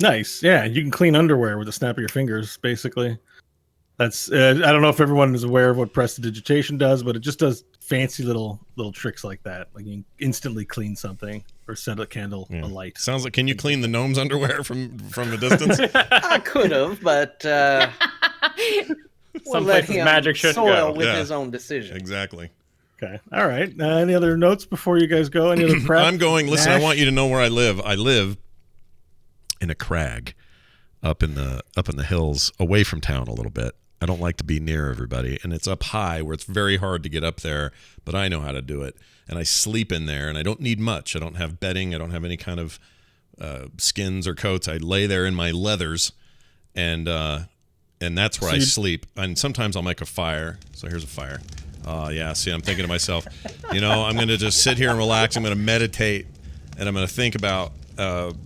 Nice. Yeah, you can clean underwear with a snap of your fingers, basically. That's I don't know if everyone is aware of what prestidigitation does, but it just does fancy little tricks like that. Like you can instantly clean something or set a candle alight. Sounds like, can you clean the gnome's underwear from a distance? I could have, but we'll Some let places him magic shouldn't soil go. with Yeah. his own decision. Exactly. Okay. All right. Any other notes before you guys go? Any other prep? I'm going. Listen, I Nash? want you to know where I live. I live in a crag up in the hills, away from town a little bit. I don't like to be near everybody, and it's up high where it's very hard to get up there, but I know how to do it. And I sleep in there, and I don't need much. I don't have bedding. I don't have any kind of skins or coats. I lay there in my leathers, and that's where I sleep. And sometimes I'll make a fire. So here's a fire. Yeah, see, I'm thinking to myself, I'm going to just sit here and relax. I'm going to meditate, and I'm going to think about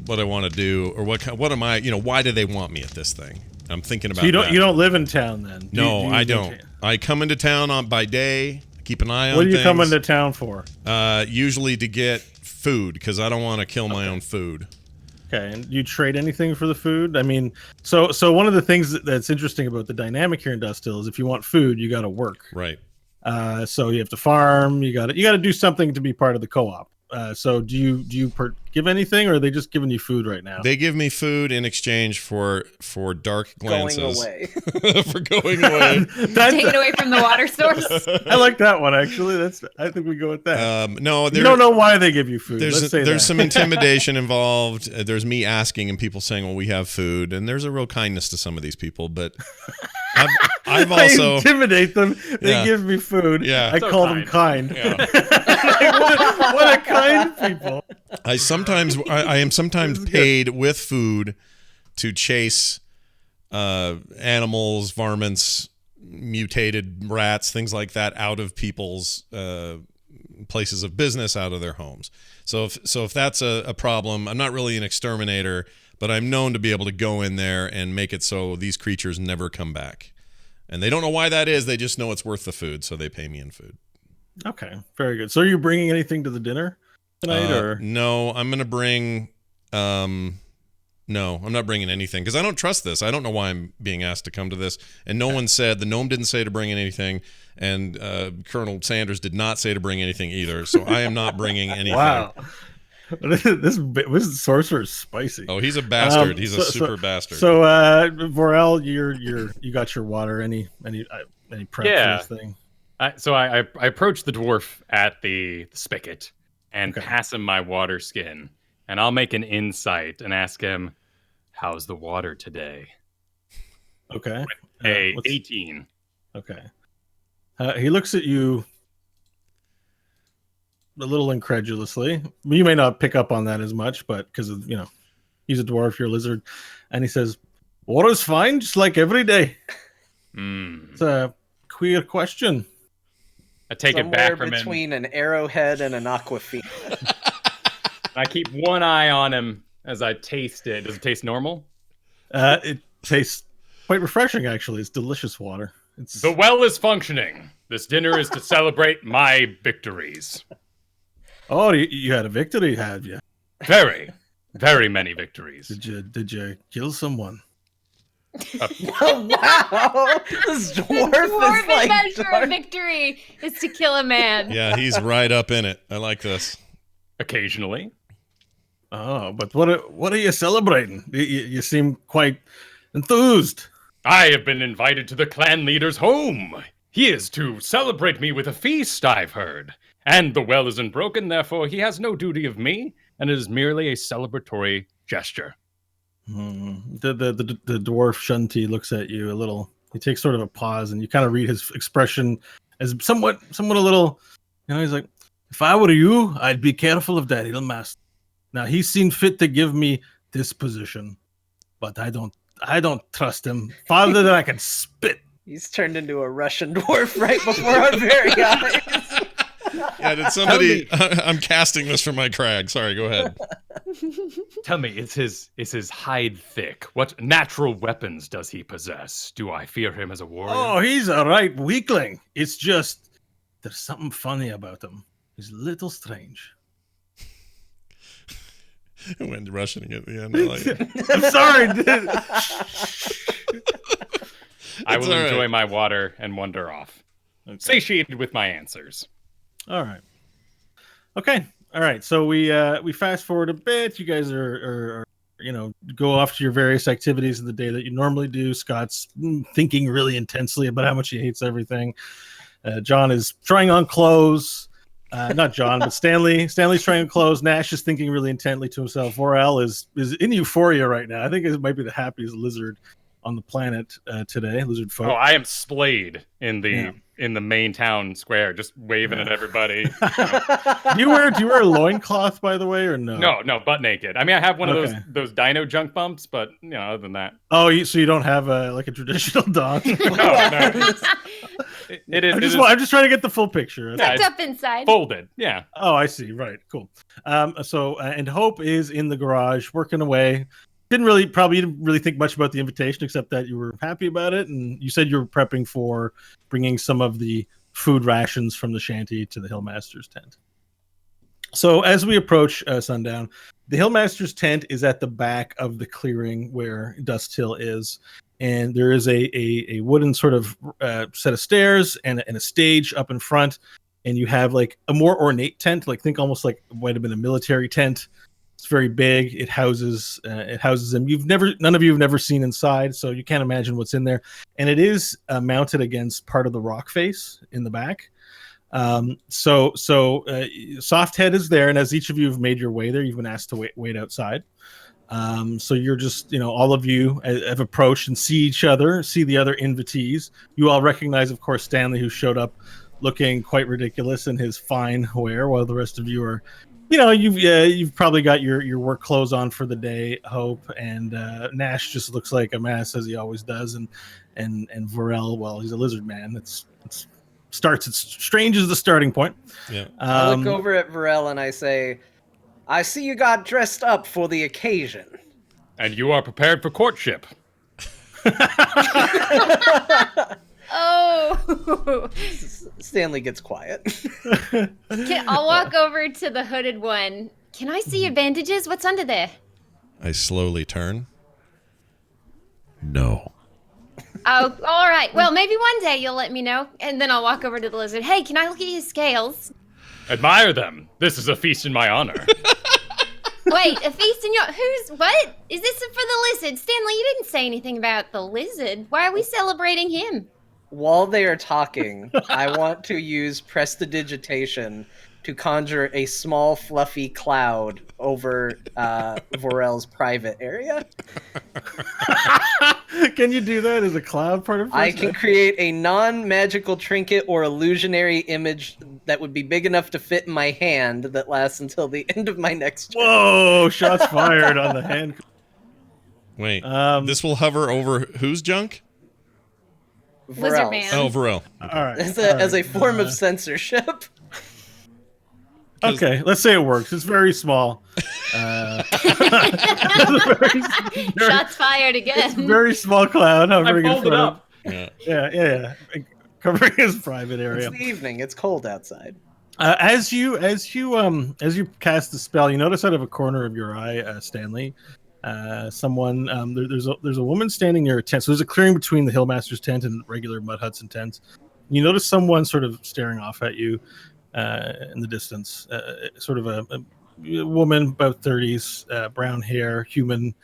what I want to do, or what am I, why do they want me at this thing? I'm thinking about. So you don't live in town then? No, I don't. I come into town by day, keep an eye on What do you things. come into town for? Usually to get food, because I don't want to kill my own food. Okay, and you trade anything for the food? I mean, so one of the things that's interesting about the dynamic here in Dust Hill is if you want food, you got to work. Right. So you have to farm. You got to do something to be part of the co-op. So do you give anything, or are they just giving you food right now? They give me food in exchange for dark glances. Going away. For going away. Take it away from the water source. I like that one actually. I think we go with that. No, you don't know why they give you food. There's some intimidation involved. There's me asking and people saying, "Well, we have food," and there's a real kindness to some of these people, but. I've also I intimidate them. They give me food. Yeah. I call them kind. Yeah. what a kind people. I am sometimes paid with food to chase animals, varmints, mutated rats, things like that out of people's places of business, out of their homes. So if that's a problem, I'm not really an exterminator, but I'm known to be able to go in there and make it so these creatures never come back. And they don't know why that is. They just know it's worth the food, so they pay me in food. Okay, very good. So are you bringing anything to the dinner tonight? Or no, I'm going to bring... no, I'm not bringing anything, because I don't trust this. I don't know why I'm being asked to come to this. And no one said, the gnome didn't say to bring in anything, and Colonel Sanders did not say to bring anything either. So I am not bringing anything. Wow. This sorcerer is spicy. Oh, he's a bastard. He's a super bastard. So, Vorel, you got your water. Any prep for this thing? So I approach the dwarf at the spigot and pass him my water skin, and I'll make an insight and ask him, "How's the water today?" Okay. 18. Okay. He looks at you a little incredulously. You may not pick up on that as much, but because of he's a dwarf, you're a lizard, and he says, "Water's fine, just like every day." It's a queer question. I take it back from him. Between an arrowhead and an aquafina. I keep one eye on him as I taste it. Does it taste normal? It tastes quite refreshing, actually. It's delicious water. The well is functioning. This dinner is to celebrate my victories. Oh, you had a victory, have you? Very, very many victories. Did you kill someone? Oh, wow! This dwarf is like measure of victory is to kill a man. Yeah, he's right up in it. I like this. Occasionally. Oh, but what are you celebrating? You seem quite enthused. I have been invited to the clan leader's home. He is to celebrate me with a feast, I've heard. And the well isn't broken, therefore he has no duty of me, and it is merely a celebratory gesture. The dwarf Shunti looks at you a little. He takes sort of a pause, and you kind of read his expression as somewhat a little. He's like, "If I were you, I'd be careful of that little master. Now he's seen fit to give me this position, but I don't trust him farther than I can spit." He's turned into a Russian dwarf right before our very eyes. Yeah, did somebody... I'm casting this from my crag. Sorry, go ahead. Tell me, is his hide thick? What natural weapons does he possess? Do I fear him as a warrior? Oh, he's a right weakling. It's just there's something funny about him. He's a little strange. I went Russian at the end. I like it. I'm sorry. I will enjoy my water and wander off. Satiated with my answers. All right. Okay. All right. So we fast forward a bit. You guys are go off to your various activities of the day that you normally do. Scott's thinking really intensely about how much he hates everything. John is trying on clothes. Not John, but Stanley. Stanley's trying on clothes. Nash is thinking really intently to himself. Vorel is in euphoria right now. I think it might be the happiest lizard on the planet today. Lizard folk. Oh, I am splayed in the main town square, just waving at everybody. Do you wear a loincloth, by the way, or no? No, butt naked. I mean, I have one of those dino junk bumps, but other than that. Oh, so you don't have a traditional dog? No. It is. I'm just trying to get the full picture. Tucked up inside. Folded. Yeah. Oh, I see. Right. Cool. And Hope is in the garage working away. Probably didn't really think much about the invitation, except that you were happy about it, and you said you were prepping for bringing some of the food rations from the shanty to the Hillmaster's tent. So as we approach sundown, the Hillmaster's tent is at the back of the clearing where Dust Hill is, and there is a wooden sort of set of stairs and a stage up in front, and you have like a more ornate tent, like think almost like it might have been a military tent. It's very big. It houses them. None of you have never seen inside, so you can't imagine what's in there. And it is mounted against part of the rock face in the back. Soft Head is there, and as each of you have made your way there, you've been asked to wait outside. So you're just, all of you have approached and see each other, see the other invitees. You all recognize, of course, Stanley, who showed up looking quite ridiculous in his fine wear, while the rest of you are. You've probably got your work clothes on for the day, Hope, and Nash just looks like a mess as he always does, and Vorel, well, he's a lizard man. It's strange as the starting point. Yeah. I look over at Vorel and I say, "I see you got dressed up for the occasion, and you are prepared for courtship." Oh. Stanley gets quiet. I'll walk over to the hooded one. Can I see your bandages? What's under there? I slowly turn. No. Oh, all right. Well, maybe one day you'll let me know, and then I'll walk over to the lizard. Hey, can I look at your scales? Admire them. This is a feast in my honor. Wait, a feast in your... What? Is this for the lizard? Stanley, you didn't say anything about the lizard. Why are we celebrating him? While they are talking, I want to use prestidigitation to conjure a small, fluffy cloud over Vorel's private area. Can you do that as a cloud part of? I can create a non-magical trinket or illusionary image that would be big enough to fit in my hand that lasts until the end of my next turn. Whoa! Shots fired on the hand. Wait, this will hover over whose junk? Lizard man. Oh, Vorel. All right. As a form of censorship. Okay, let's say it works. It's very small. Shots fired again. Very small cloud hovering in front up. Yeah. Covering his private area. It's the evening. It's cold outside. As you cast the spell, you notice out of a corner of your eye, Stanley, someone there's a woman standing near a tent. So there's a clearing between the Hillmaster's tent and regular Mud Hudson tents. You notice someone sort of staring off at you in the distance. Sort of a woman, about 30s, brown hair, human,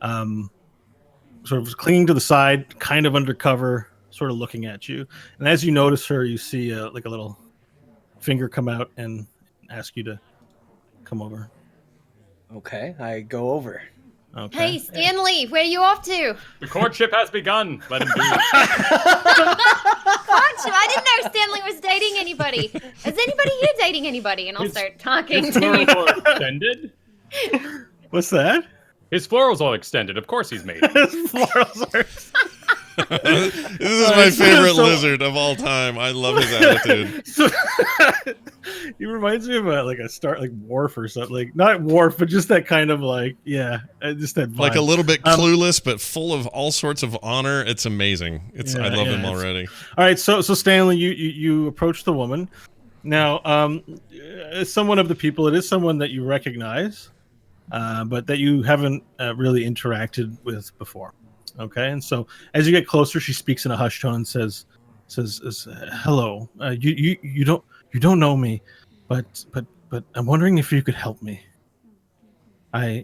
sort of clinging to the side, kind of undercover, sort of looking at you. And as you notice her, you see like a little finger come out and ask you to come over. Okay, I go over. Okay. Hey, Stanley, where are you off to? The courtship has begun. Let him be. Courtship? I didn't know Stanley was dating anybody. Is anybody here dating anybody? And I'll start talking His to you. florals are extended. What's that? His florals all extended. Of course he's made. Florals are... This is my favorite lizard of all time. I love his attitude. So, he reminds me of like Worf or something. Like not Worf, but just that kind of just that vibe. Like a little bit clueless, but full of all sorts of honor. It's amazing. I love him already. All right, so Stanley, you approach the woman. Now, as someone of the people, it is someone that you recognize, but that you haven't really interacted with before. Okay, and so as you get closer, she speaks in a hushed tone and says, "Hello, you don't know me, but I'm wondering if you could help me. I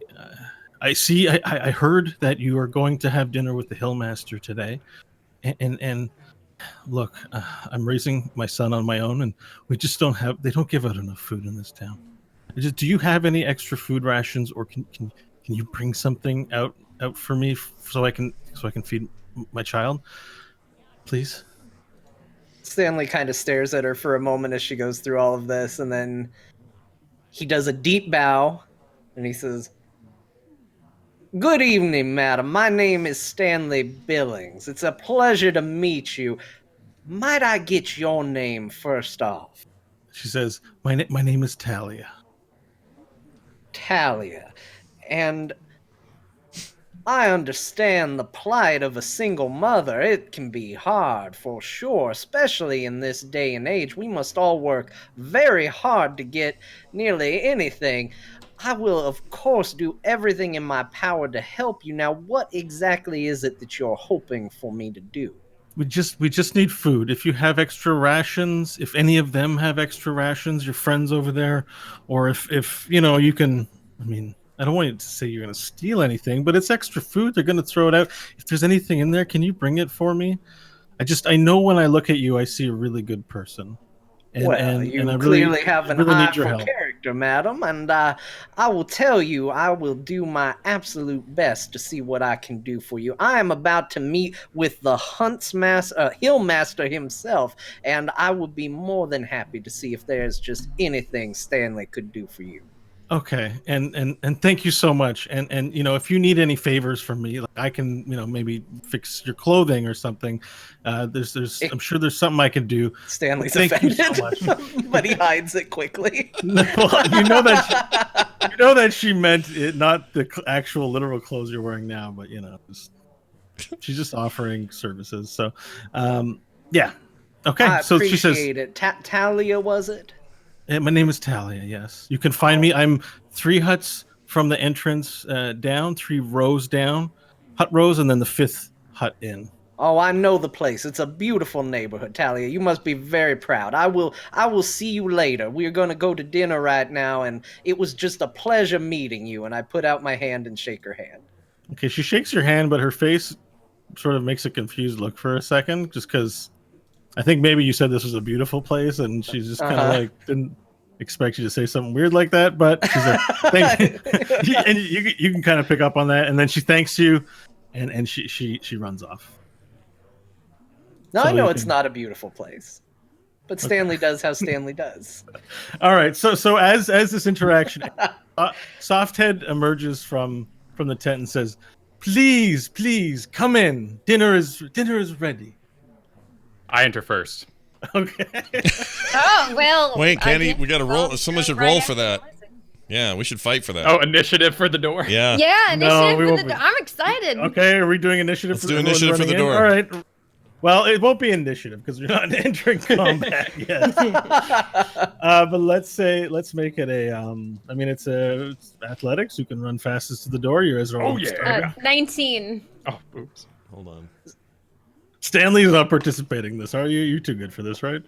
heard that you are going to have dinner with the Hillmaster today, and Look, I'm raising my son on my own, and we just don't have. They don't give out enough food in this town. Do you have any extra food rations, or can you bring something out for me so I can feed my child, please? Stanley kind of stares at her for a moment as she goes through all of this, and then he does a deep bow, and he says, "Good evening, madam. My name is Stanley Billings. It's a pleasure to meet you. Might I get your name first off?" She says, my name is Talia. Talia. And I understand the plight of a single mother. It can be hard, for sure, especially in this day and age. We must all work very hard to get nearly anything. I will, of course, do everything in my power to help you. Now, what exactly is it that you're hoping for me to do? We just need food. If you have extra rations, if any of them have extra rations, your friends over there, or if you can, I mean, I don't want you to say you're going to steal anything, but it's extra food. They're going to throw it out. If there's anything in there, can you bring it for me? I know when I look at you, I see a really good person. You clearly have an eye for character, madam, and I will tell you, I will do my absolute best to see what I can do for you. I am about to meet with the hill master himself, and I would be more than happy to see if there's just anything Stanley could do for you. Okay, and thank you so much. And if you need any favors from me, like I can, maybe fix your clothing or something. I'm sure there's something I can do. Stanley's thank offended, you so much. but he hides it quickly. Well, you know that she meant it, not the actual literal clothes you're wearing now, but she's just offering services. So, yeah, okay. I so she says, appreciate it. Talia, was it? My name is Talia, yes. You can find me. I'm 3 huts from the entrance down, 3 rows down, hut rows, and then the 5th hut in. Oh, I know the place. It's a beautiful neighborhood, Talia. You must be very proud. I will see you later. We are going to go to dinner right now, and it was just a pleasure meeting you. And I put out my hand and shake her hand. Okay, she shakes your hand, but her face sort of makes a confused look for a second, just because I think maybe you said this was a beautiful place, and she's just kind of like didn't expect you to say something weird like that. But she's like, "Thank you," and you can kind of pick up on that. And then she thanks you, and she runs off. No, I know it's not a beautiful place, but Stanley does how Stanley does. All right, so as this interaction, Softhead emerges from the tent and says, "Please come in. Dinner is ready." I enter first. Okay. Oh, well. Wait, Candy, we got to roll. Someone should roll for that. Yeah, we should fight for that. Oh, initiative for the door? Yeah. Yeah, initiative we for won't the door. I'm excited. Okay, are we doing initiative? Let's do initiative for the door. All right. Well, it won't be initiative because we're not entering combat yet. But let's make it a. I mean, it's athletics. Who can run fastest to the door? You guys are all. 19. Oh, oops. Hold on. Stanley's not participating in this, are you? You're too good for this, right?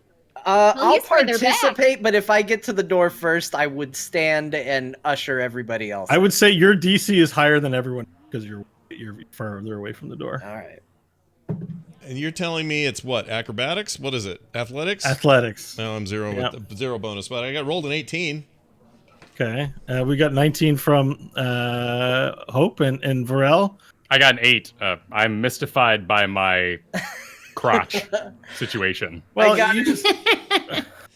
I'll participate, but if I get to the door first, I would stand and usher everybody else. I would say your DC is higher than everyone because you're further away from the door. All right. And you're telling me it's what? Acrobatics? What is it? Athletics? Athletics. No, I'm zero with zero bonus, but I got rolled an 18. Okay. We got 19 from Hope and Varel. I got an 8. I'm mystified by my crotch situation. Well,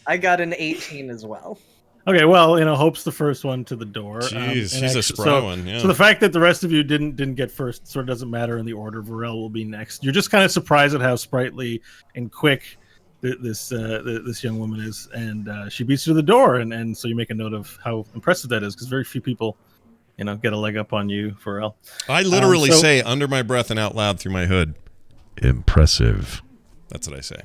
I got an 18 as well. Okay, well, Hope's the first one to the door. Jeez, she's a spry one. Yeah. So the fact that the rest of you didn't get first sort of doesn't matter in the order. Varel will be next. You're just kind of surprised at how sprightly and quick this young woman is, and she beats you to the door, and so you make a note of how impressive that is because very few people, get a leg up on you, Varel. I literally say under my breath and out loud through my hood, impressive. That's what I say.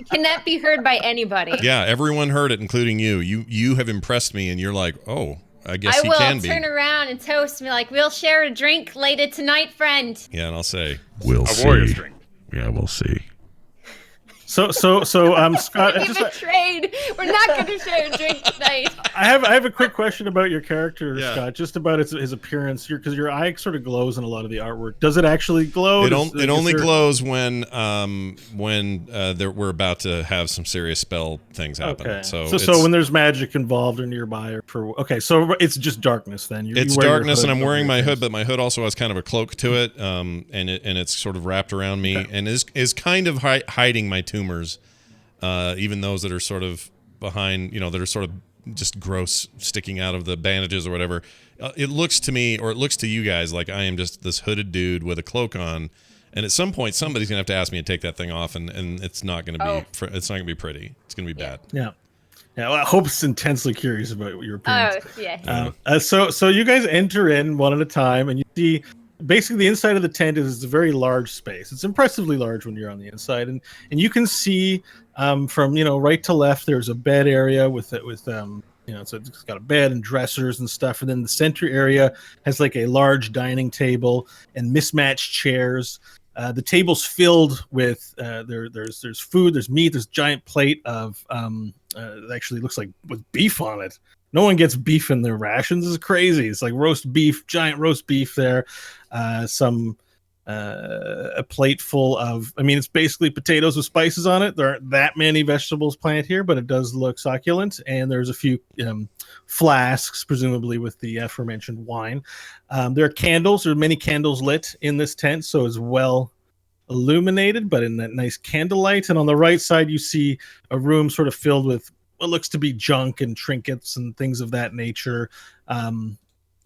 Can that be heard by anybody? Yeah, everyone heard it, including you. You have impressed me, and you're like, oh, I guess he can be. I will turn around and toast me like, we'll share a drink later tonight, friend. Yeah, and I'll say, we'll see. Warrior's drink. Yeah, we'll see. So, Scott, We betrayed. We're not going to share a drink tonight. I have a quick question about your character, Yeah. Scott. Just about his appearance, because your eye sort of glows in a lot of the artwork. Does it actually glow? It only glows when we're about to have some serious spell things happen. Okay. So when there's magic involved or nearby, so it's just darkness then. It's darkness, and I'm wearing my hood, but my hood also has kind of a cloak to it, and it's sort of wrapped around me, and is kind of hiding my tumors, even those that are sort of behind, that are sort of just gross, sticking out of the bandages or whatever. It looks to me, or it looks to you guys, like I am just this hooded dude with a cloak on, and at some point somebody's gonna have to ask me to take that thing off, and it's not gonna be it's not gonna be pretty. It's gonna be bad. Yeah. Yeah, well, Hope's intensely curious about your appearance. Oh, yeah. So you guys enter in one at a time, and you see basically the inside of the tent is a very large space. It's impressively large when you're on the inside, and you can see from right to left. There's a bed area with so it's got a bed and dressers and stuff, and then the center area has like a large dining table and mismatched chairs. The table's filled with there's food, there's meat, there's a giant plate of it actually looks like with beef on it. No one gets beef in their rations. It's crazy. It's like roast beef, giant roast beef there. A plate full of, it's basically potatoes with spices on it. There aren't that many vegetables planted here, but it does look succulent. And there's a few flasks, presumably with the aforementioned wine. There are candles. There are many candles lit in this tent, so it's well illuminated, but in that nice candlelight. And on the right side, you see a room sort of filled with what looks to be junk and trinkets and things of that nature. Is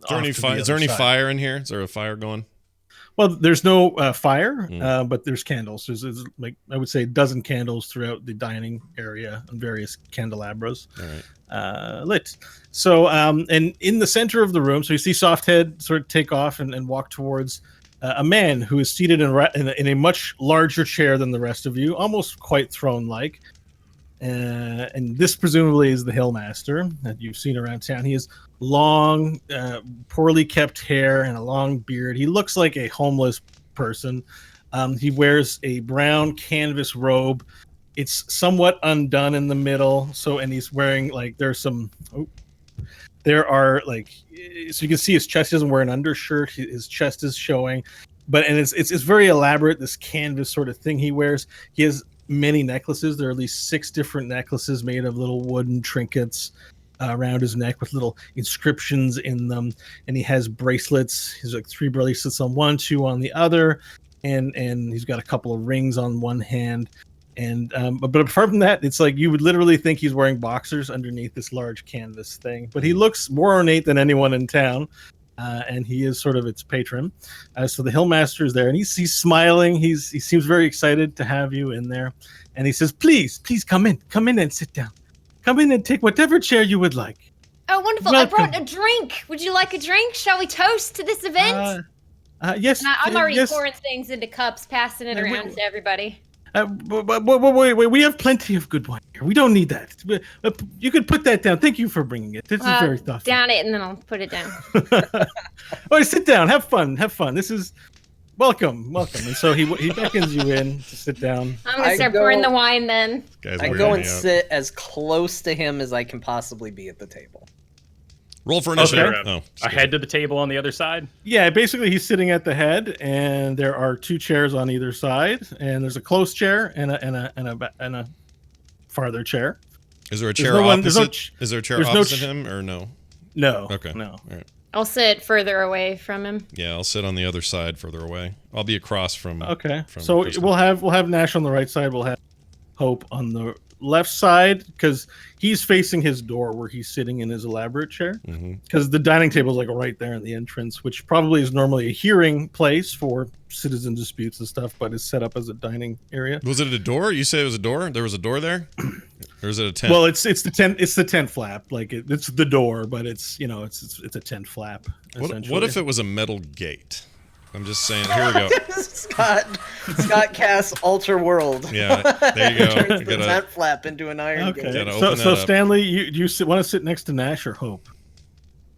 there any fire in here? Is there a fire going? Well, there's no fire, but there's candles. There's like, I would say, a dozen candles throughout the dining area and various candelabras. All right. Lit. So, and in the center of the room, so you see Softhead sort of take off and walk towards a man who is seated in a much larger chair than the rest of you, almost quite throne-like. And this presumably is the Hillmaster that you've seen around town. He has long, poorly kept hair and a long beard. He looks like a homeless person. He wears a brown canvas robe. It's somewhat undone in the middle. And he's wearing so you can see his chest. He doesn't wear an undershirt. His chest is showing, it's very elaborate. This canvas sort of thing he wears. He has many necklaces. There are at least 6 different necklaces made of little wooden trinkets around his neck with little inscriptions in them. And he has bracelets. He's like 3 bracelets on one, 2 on the other, and he's got a couple of rings on one hand. And but apart from that, it's like you would literally think he's wearing boxers underneath this large canvas thing. But he looks more ornate than anyone in town. And he is sort of its patron. So the Hillmaster is there, and he's smiling. He seems very excited to have you in there. And he says, please come in and sit down. Come in and take whatever chair you would like. Oh, wonderful. Welcome. I brought a drink. Would you like a drink? Shall we toast to this event? Yes. I'm already yes. pouring things into cups, passing it around to everybody. Wait, we have plenty of good wine here. We don't need that. You could put that down. Thank you for bringing it. This is very thoughtful. Down it, and then I'll put it down. All right, sit down. Have fun. This is welcome. And so he beckons you in to sit down. I'm going to start pouring the wine then. I go and sit as close to him as I can possibly be at the table. Roll for initiative. Okay. A head to the table on the other side? Yeah, basically he's sitting at the head, and there are 2 chairs on either side, and there's a close chair and a farther chair. Is there a chair opposite? Is there a chair opposite him or no? No. Okay. No. All right. I'll sit further away from him. Yeah, I'll sit on the other side, further away. I'll be across from. Okay. From so Kristen. we'll have Nash on the right side. We'll have Hope on the left side, because he's facing his door where he's sitting in his elaborate chair, because the dining table is like right there in the entrance, which probably is normally a hearing place for citizen disputes and stuff, but is set up as a dining area. Was it a door? You said it was a door? There was a door there? Or is it a tent? Well, it's the tent flap. Like it's the door, but it's it's a tent flap. What if it was a metal gate? I'm just saying. Here we go. Scott casts Alter World. Yeah, there you go. Turns the tent flap into an iron gate. So Stanley, you want to sit next to Nash or Hope?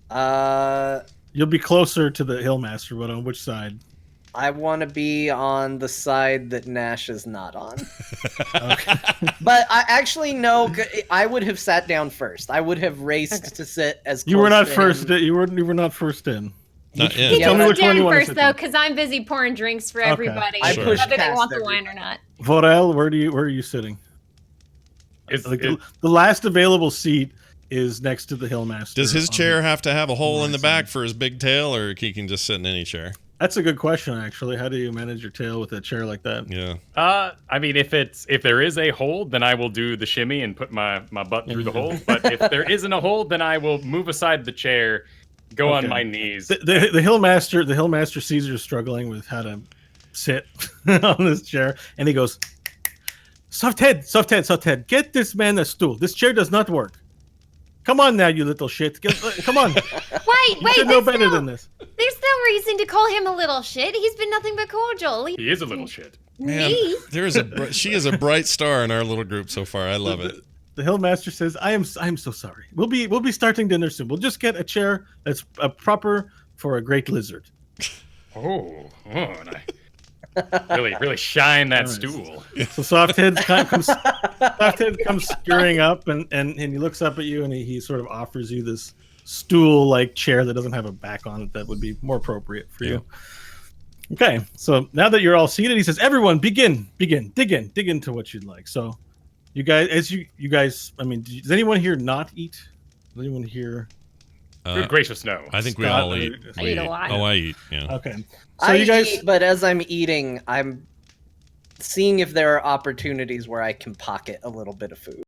I'll You'll be closer to the Hillmaster, but on which side? I want to be on the side that Nash is not on. Okay. But I actually no. I would have sat down first. I would have raced to sit as. You were close not to first. him. You were not first in. Not He in. Yeah, can but- which sit one you down wanna first sit though, down. because I'm busy pouring drinks for Okay. everybody, I Sure. pushed whether they past want the everybody. wine or not. Vorel, where are you sitting? The last available seat is next to the Hillmaster. Does his on chair the- have to have a hole in the right back side. for his big tail, or he can just sit in any chair? That's a good question, actually. How do you manage your tail with a chair like that? Yeah. I mean, if there is a hole, then I will do the shimmy and put my butt through the hole. But if there isn't a hole, then I will move aside the chair, go on Okay. my knees. The Hillmaster sees you're struggling with how to sit on this chair, and he goes, soft head, get this man a stool. This chair does not work. Come on now, you little shit. Come on. Wait, You should know better than this. There's no reason to call him a little shit. He's been nothing but cordial. He is a little shit. Man, Me? she is a bright star in our little group so far. I love it. The Hillmaster says, I am so sorry. We'll be starting dinner soon. We'll just get a chair that's proper for a great lizard. Oh, and I really shine that Nice. stool. So Softhead comes scurrying up and he looks up at you and he sort of offers you this stool-like chair that doesn't have a back on it that would be more appropriate for you. Okay, so now that you're all seated, he says, "Everyone, dig into what you'd like." So, you guys, I mean, does anyone here not eat? Does anyone here? Good gracious, no. I think we Scott, all eat. I We eat a lot. Oh, I eat. Yeah. Okay, so I you guys. eat, but as I'm eating, I'm seeing if there are opportunities where I can pocket a little bit of food.